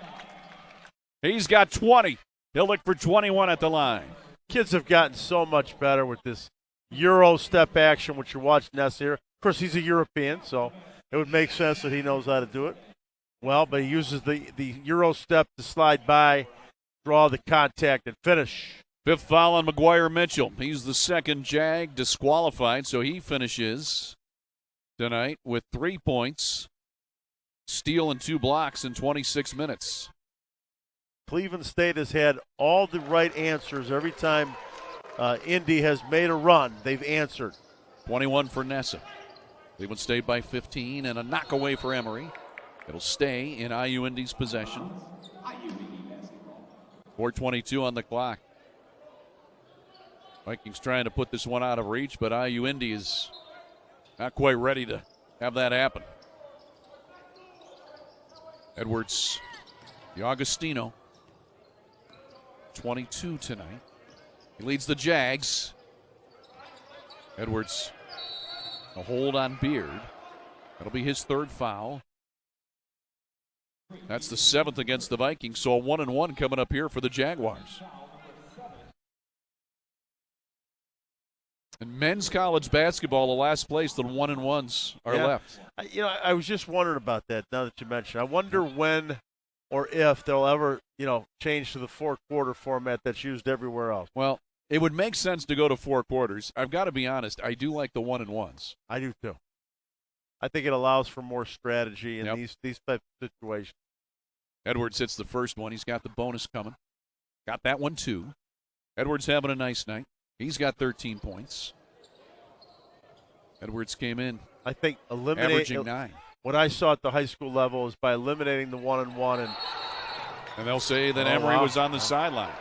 He's got 20. He'll look for 21 at the line. Kids have gotten so much better with this Euro step action, which you're watching Nessa here. Of course, he's a European, so it would make sense that he knows how to do it well, but he uses the Euro step to slide by, draw the contact, and finish. 5th foul on McGuire Mitchell. He's the second Jag disqualified, so he finishes tonight with 3 points. steal and 2 blocks in 26 minutes. Cleveland State has had all the right answers every time Indy has made a run. They've answered. 21 for Nessa. Cleveland State by 15 and a knock away for Emory. It'll stay in IU Indy's possession. 4:22 on the clock. Vikings trying to put this one out of reach, but IU Indy is not quite ready to have that happen. Edwards, the Augustino, 22 tonight. He leads the Jags. Edwards, a hold on Beard. That'll be his 3rd foul. That's the 7th against the Vikings, so a 1-and-1 coming up here for the Jaguars. In men's college basketball, the last place, the 1-and-1s are left. I was just wondering about that now that you mentioned. I wonder when or if they'll ever, change to the 4-quarter format that's used everywhere else. Well, it would make sense to go to 4 quarters. I've got to be honest, I do like the 1-and-1s. I do too. I think it allows for more strategy in these types of situations. Edwards hits the first one. He's got the bonus coming. Got that one too. Edwards having a nice night. He's got 13 points. Edwards came in, I think, averaging 9. What I saw at the high school level is by eliminating the 1-and-1 and they'll say that Emory was on the sideline.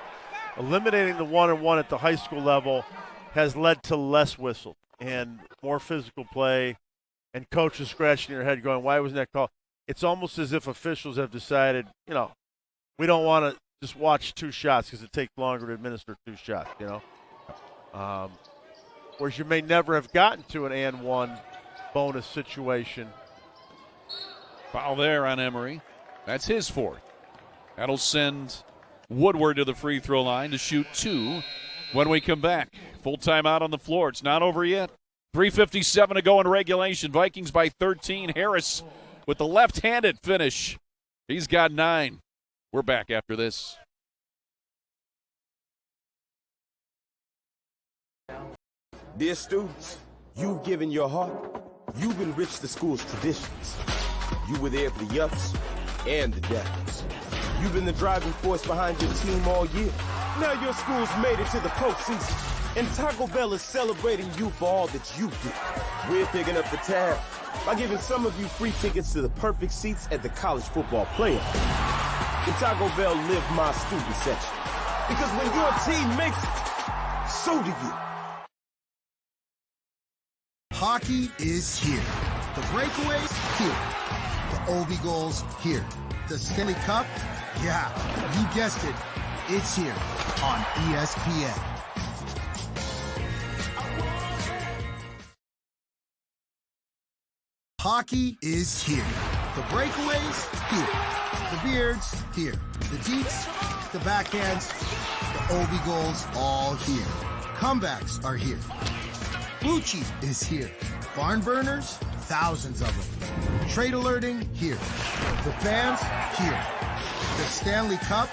Eliminating the 1-and-1 at the high school level has led to less whistle and more physical play, and coaches scratching their head going, why wasn't that called? It's almost as if officials have decided, we don't want to just watch 2 shots because it takes longer to administer 2 shots, whereas you may never have gotten to an and 1 bonus situation. Foul there on Emory. That's his 4th. That'll send Woodward to the free throw line to shoot 2 when we come back. Full timeout on the floor. It's not over yet. 3:57 to go in regulation. Vikings by 13. Harris with the left-handed finish. He's got 9. We're back after this. Dear students, you've given your heart. You've enriched the school's traditions. You were there for the ups and the downs. You've been the driving force behind your team all year. Now your school's made it to the postseason, and Taco Bell is celebrating you for all that you do. We're picking up the tab by giving some of you free tickets to the perfect seats at the college football playoff. The Taco Bell Live My Student section. Because when your team makes it, so do you. Hockey is here. The breakaways, here. The OB goals, here. The Stanley Cup, yeah, you guessed it. It's here on ESPN. Hockey is here. The breakaways, here. The beards, here. The deets, the backhands, the OB goals, all here. Comebacks are here. Blue Cheese is here. Barn burners, thousands of them. Trade alerting, here. The fans, here. The Stanley Cup,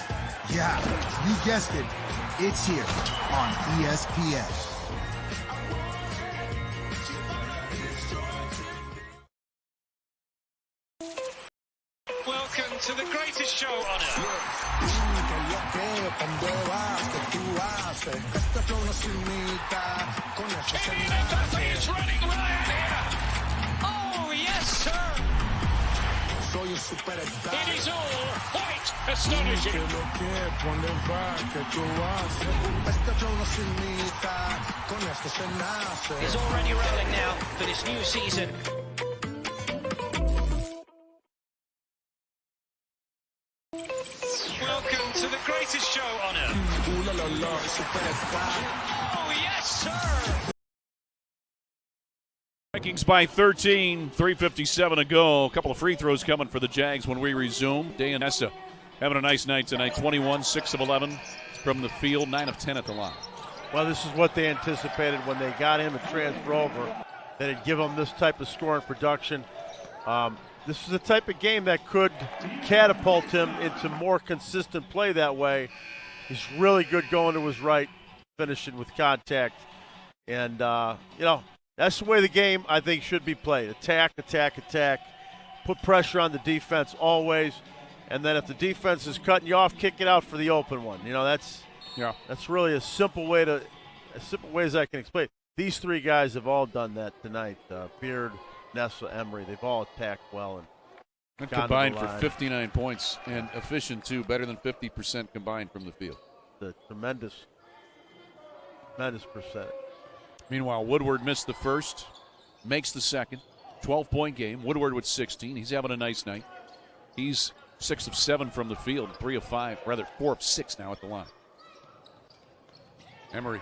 yeah, you guessed it. It's here on ESPN. Welcome to the greatest show on earth. He's running right here. Oh, yes, sir. It is all quite astonishing. He's already rolling now for this new season. Welcome to the greatest show on earth. Oh, yes, sir. Vikings by 13, 3:57 to go. A couple of free throws coming for the Jags when we resume. Day and Nessa having a nice night tonight. 21, 6 of 11 from the field, 9 of 10 at the line. Well, this is what they anticipated when they got him to transfer over, that it'd give them this type of scoring production. This is the type of game that could catapult him into more consistent play that way. He's really good going to his right, finishing with contact. And, that's the way the game, I think, should be played. Attack, attack, attack. put pressure on the defense always, and then if the defense is cutting you off, kick it out for the open one. That's really a simple way as I can explain. These three guys have all done that tonight. Beard, Nessa, Emery, they've all attacked well and combined for 59 points and efficient too, better than 50% combined from the field. The tremendous percentage. Meanwhile, Woodward missed the first, makes the second. 12-point game. Woodward with 16. He's having a nice night. He's 6 of 7 from the field, 4 of 6 now at the line. Emery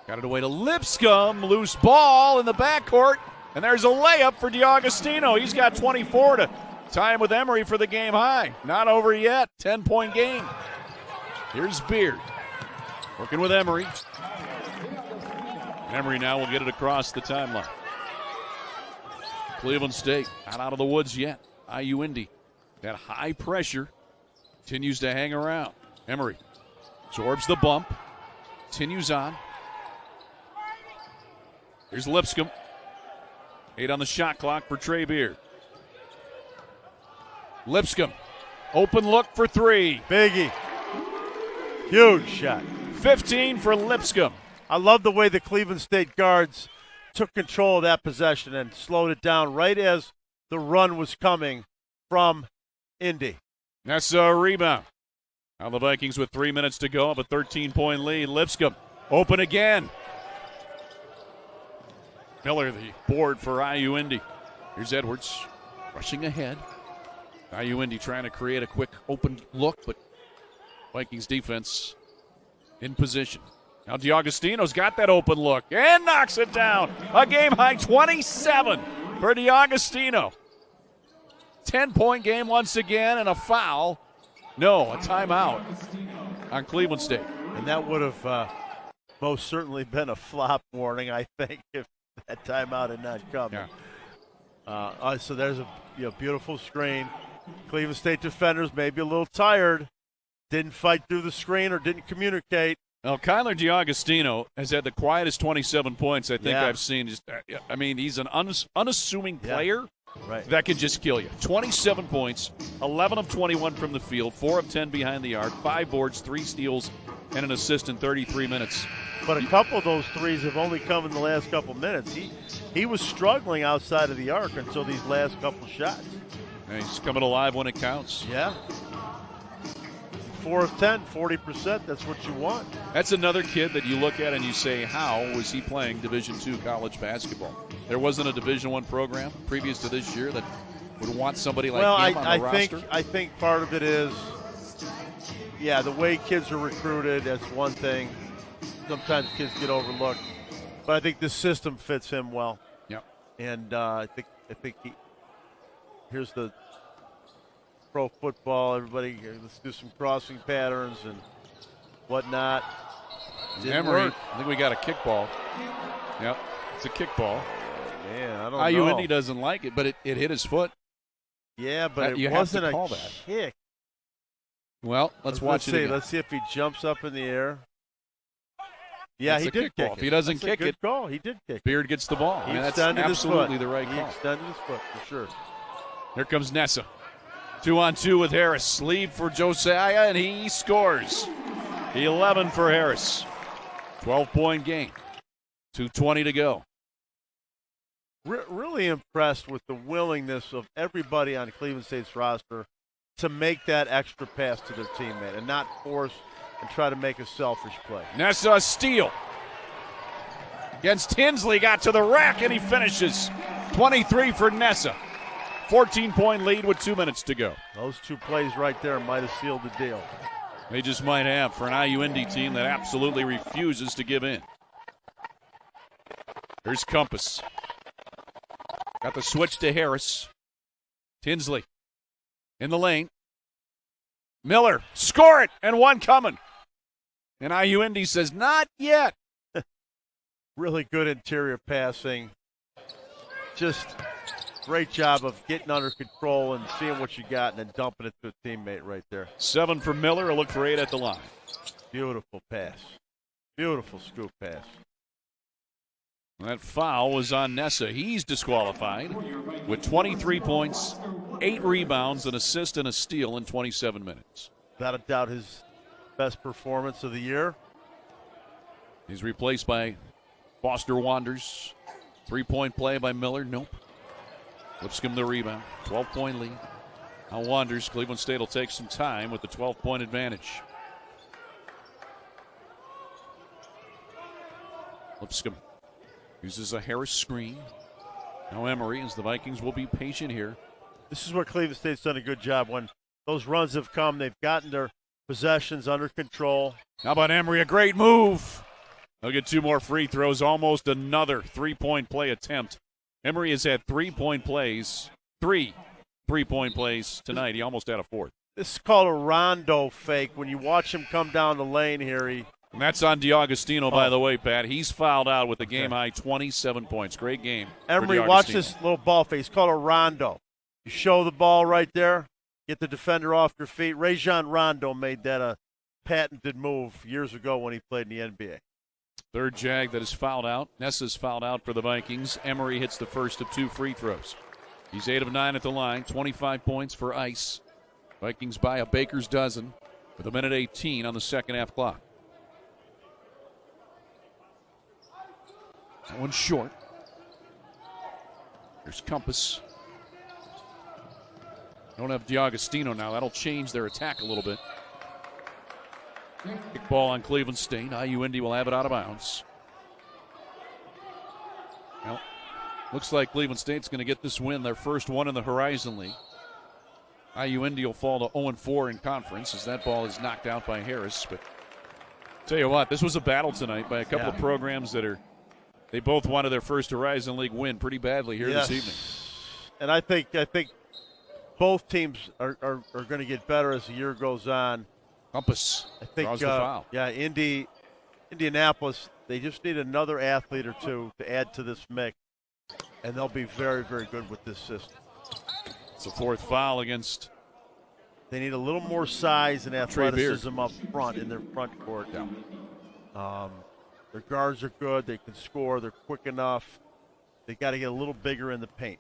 got it away to Lipscomb. Loose ball in the backcourt. And there's a layup for DiAugustino. He's got 24 to tie him with Emery for the game high. Not over yet. 10-point game. Here's Beard working with Emery. Emery now will get it across the timeline. Cleveland State not out of the woods yet. IU Indy, that high pressure, continues to hang around. Emery absorbs the bump, continues on. Here's Lipscomb. 8 on the shot clock for Trey Beard. Lipscomb, open look for 3. Biggie. Huge shot. 15 for Lipscomb. I love the way the Cleveland State guards took control of that possession and slowed it down right as the run was coming from Indy. That's a rebound. Now the Vikings with 3 minutes to go have a 13-point lead. Lipscomb open again. Miller the board for IU Indy. Here's Edwards rushing ahead. IU Indy trying to create a quick open look, but Vikings defense in position. Now DiAugustino's got that open look and knocks it down. A game-high 27 for DiAugustino. 10-point game once again and a foul. No, a timeout on Cleveland State. And that would have most certainly been a flop warning, I think, if that timeout had not come. Yeah. So there's a beautiful screen. Cleveland State defenders maybe a little tired. Didn't fight through the screen or didn't communicate. Well, Kyler DiAugustino has had the quietest 27 points I think I've seen. He's an unassuming player that can just kill you. 27 points, 11 of 21 from the field, 4 of 10 behind the arc, 5 boards, 3 steals, and an assist in 33 minutes. But a couple of those threes have only come in the last couple minutes. He was struggling outside of the arc until these last couple shots. And he's coming alive when it counts. Yeah. 4 of 10, 40%, that's what you want. That's another kid that you look at and you say, how was he playing Division II college basketball? There wasn't a Division I program previous to this year that would want somebody like him on the roster? I think part of it is, the way kids are recruited, that's one thing. Sometimes kids get overlooked. But I think the system fits him well. Yeah. And I think here's the pro football. Everybody, let's do some crossing patterns and whatnot. Emery, I think we got a kickball. Yep, it's a kickball. Man, I don't know. IU Indy doesn't like it, but it hit his foot. Yeah, but it wasn't a kick. Well, let's watch it again. Let's see if he jumps up in the air. Yeah, he did kick it. If he doesn't kick it, call. He did kick it. Beard gets the ball. That's absolutely the right call. He extended his foot for sure. Here comes Nessa. 2-on-2 with Harris. Lead for Josiah, and he scores. 11 for Harris. 12-point game. 2:20 to go. Really impressed with the willingness of everybody on Cleveland State's roster to make that extra pass to their teammate and not force and try to make a selfish play. Nessa steal. Against Tinsley, got to the rack, and he finishes. 23 for Nessa. 14-point lead with 2 minutes to go. Those 2 plays right there might have sealed the deal. They just might have for an IU Indy team that absolutely refuses to give in. Here's M.Compas. Got the switch to Harris. Tinsley in the lane. Miller, score it, and one coming. And IU Indy says, not yet. Really good interior passing. Just great job of getting under control and seeing what you got and then dumping it to a teammate right there. 7 for Miller, a look for 8 at the line. Beautiful pass. Beautiful scoop pass. That foul was on Nessa. He's disqualified with 23 points 8 rebounds, an assist, and a steal in 27 minutes. Without a doubt, his best performance of the year. He's replaced by Foster Wanders. 3-point play by Miller. Nope. Lipscomb the rebound. 12-point lead. Now Wanders. Cleveland State will take some time with the 12-point advantage. Lipscomb uses a Harris screen. Now Emery, as the Vikings will be patient here. This is where Cleveland State's done a good job. When those runs have come, they've gotten their possessions under control. How about Emery? A great move. They'll get 2 more free throws, almost another 3-point play attempt. Emery has had 3-point plays, 3 3-point plays tonight. He almost had a 4th. This is called a rondo fake. When you watch him come down the lane here, and that's on DiAugustino, by the way, Pat. He's fouled out with a game-high 27 points. Great game. Emery, watch this little ball fake. It's called a rondo. You show the ball right there, get the defender off your feet. Rajon Rondo made that a patented move years ago when he played in the NBA. Third Jag that is fouled out. Nessa's fouled out for the Vikings. Emery hits the first of 2 free throws. He's 8 of 9 at the line, 25 points for Ice. Vikings by a baker's dozen with 1:18 on the second half clock. That one's short. There's Compas. Don't have DiAugustino now. That'll change their attack a little bit. Kick ball on Cleveland State. IU Indy will have it out of bounds. Well, looks like Cleveland State's going to get this win, their first one in the Horizon League. IU Indy will fall to 0-4 in conference as that ball is knocked out by Harris. But tell you what, this was a battle tonight by a couple of programs that they both wanted their first Horizon League win pretty badly here this evening. And I think both teams are going to get better as the year goes on. Compas draws the foul. Yeah, Indianapolis, they just need another athlete or two to add to this mix, and they'll be very, very good with this system. It's a 4th foul against. They need a little more size and athleticism up front in their front court. Yeah. Their guards are good. They can score. They're quick enough. They got to get a little bigger in the paint.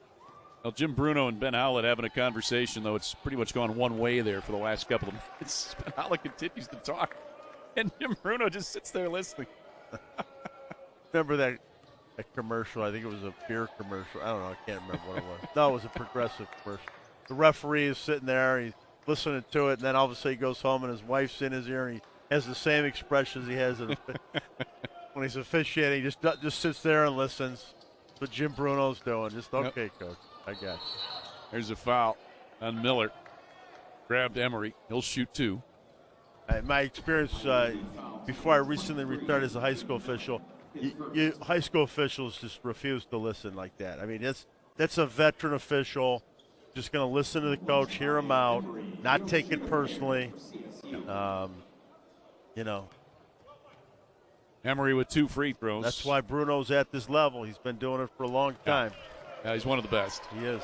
Well, Jim Bruno and Ben Howlett having a conversation, though it's pretty much gone one way there for the last couple of minutes. Ben Howlett continues to talk, and Jim Bruno just sits there listening. Remember that commercial? I think it was a beer commercial. I don't know. I can't remember what it was. No, it was a Progressive commercial. The referee is sitting there. He's listening to it, and then all of a sudden he goes home, and his wife's in his ear, and he has the same expressions he has when he's officiating. He just sits there and listens. That's what Jim Bruno's doing. Just, okay, Coach. I got you. There's a foul on Miller. Grabbed Emery. He'll shoot 2. My experience before I recently retired as a high school official, high school officials just refuse to listen like that. I mean, that's a veteran official just going to listen to the coach, hear him out, not take it personally. Emery with 2 free throws. That's why Bruno's at this level. He's been doing it for a long time. Yeah, he's one of the best. He is.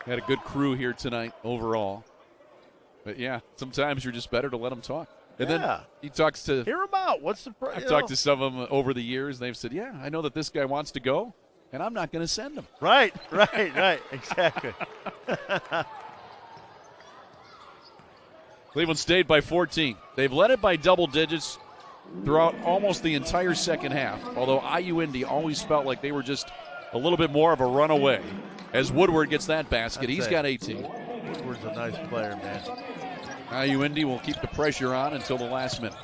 Had a good crew here tonight overall. But, yeah, sometimes you're just better to let him talk. And then he talks to – hear him out. What's the I've talked to some of them over the years, and they've said, yeah, I know that this guy wants to go, and I'm not going to send him. Right. Exactly. Cleveland State by 14. They've led it by double digits throughout almost the entire second half, although IU Indy always felt like they were just – a little bit more of a runaway as Woodward gets that basket. He's got 18. Woodward's a nice player, man. IU Indy will keep the pressure on until the last minute.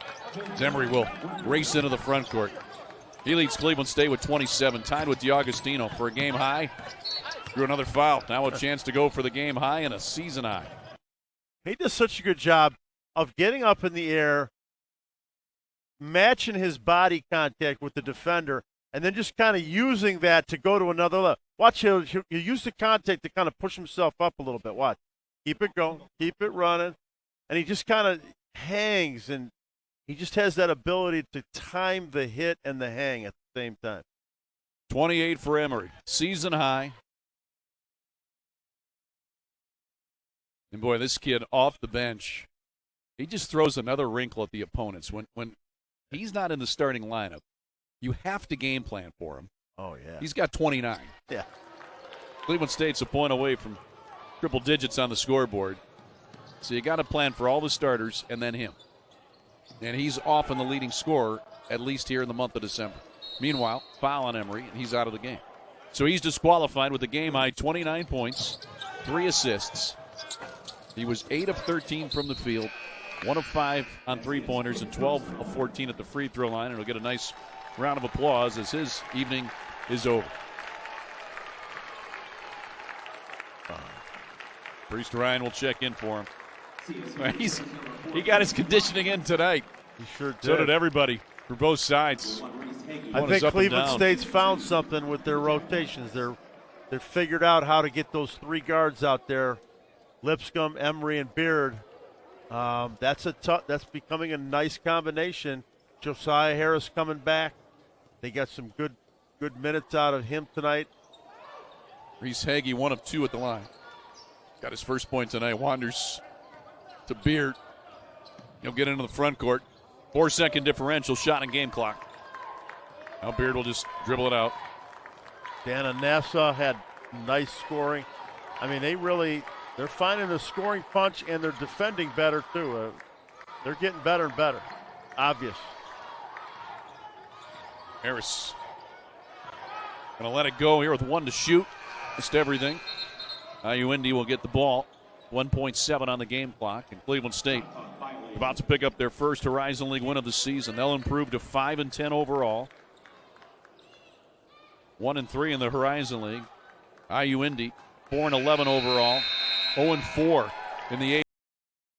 Emery will race into the front court. He leads Cleveland State with 27, tied with DiAugustino for a game high. Drew another foul. Now a chance to go for the game high and a season high. He does such a good job of getting up in the air, matching his body contact with the defender, and then just kind of using that to go to another level. Watch, he'll use the contact to kind of push himself up a little bit. Watch. Keep it going. Keep it running. And he just kind of hangs, and he just has that ability to time the hit and the hang at the same time. 28 for Emery. Season high. And, boy, this kid off the bench, he just throws another wrinkle at the opponents. When he's not in the starting lineup, you have to game plan for him. Oh, yeah. He's got 29. Yeah. Cleveland State's a point away from triple digits on the scoreboard. So you got to plan for all the starters and then him. And he's often the leading scorer, at least here in the month of December. Meanwhile, foul on Emery, and he's out of the game. So he's disqualified with a game-high 29 points, 3 assists. He was 8 of 13 from the field, 1 of 5 on three-pointers, and 12 of 14 at the free throw line. And he'll get a nice round of applause as his evening is over. Priest Ryan will check in for him. He got his conditioning in tonight. He sure did. So did everybody for both sides. I think Cleveland State's found something with their rotations. They've figured out how to get those 3 guards out there, Lipscomb, Emery, and Beard. That's becoming a nice combination. Josiah Harris coming back. They got some good minutes out of him tonight. Reese Hagee, 1 of 2 at the line. Got his first point tonight. Wanders to Beard. He'll get into the front court. 4-second differential, shot and game clock. Now Beard will just dribble it out. Dana Nassau had nice scoring. I mean, they're finding a scoring punch, and they're defending better, too. They're getting better and better. Obvious. Harris going to let it go here with 1 to shoot. Missed everything. Indy will get the ball. 1.7 on the game clock. And Cleveland State about to pick up their first Horizon League win of the season. They'll improve to 5-10 overall. 1-3 in the Horizon League. Indy 4-11 overall. 0-4 in the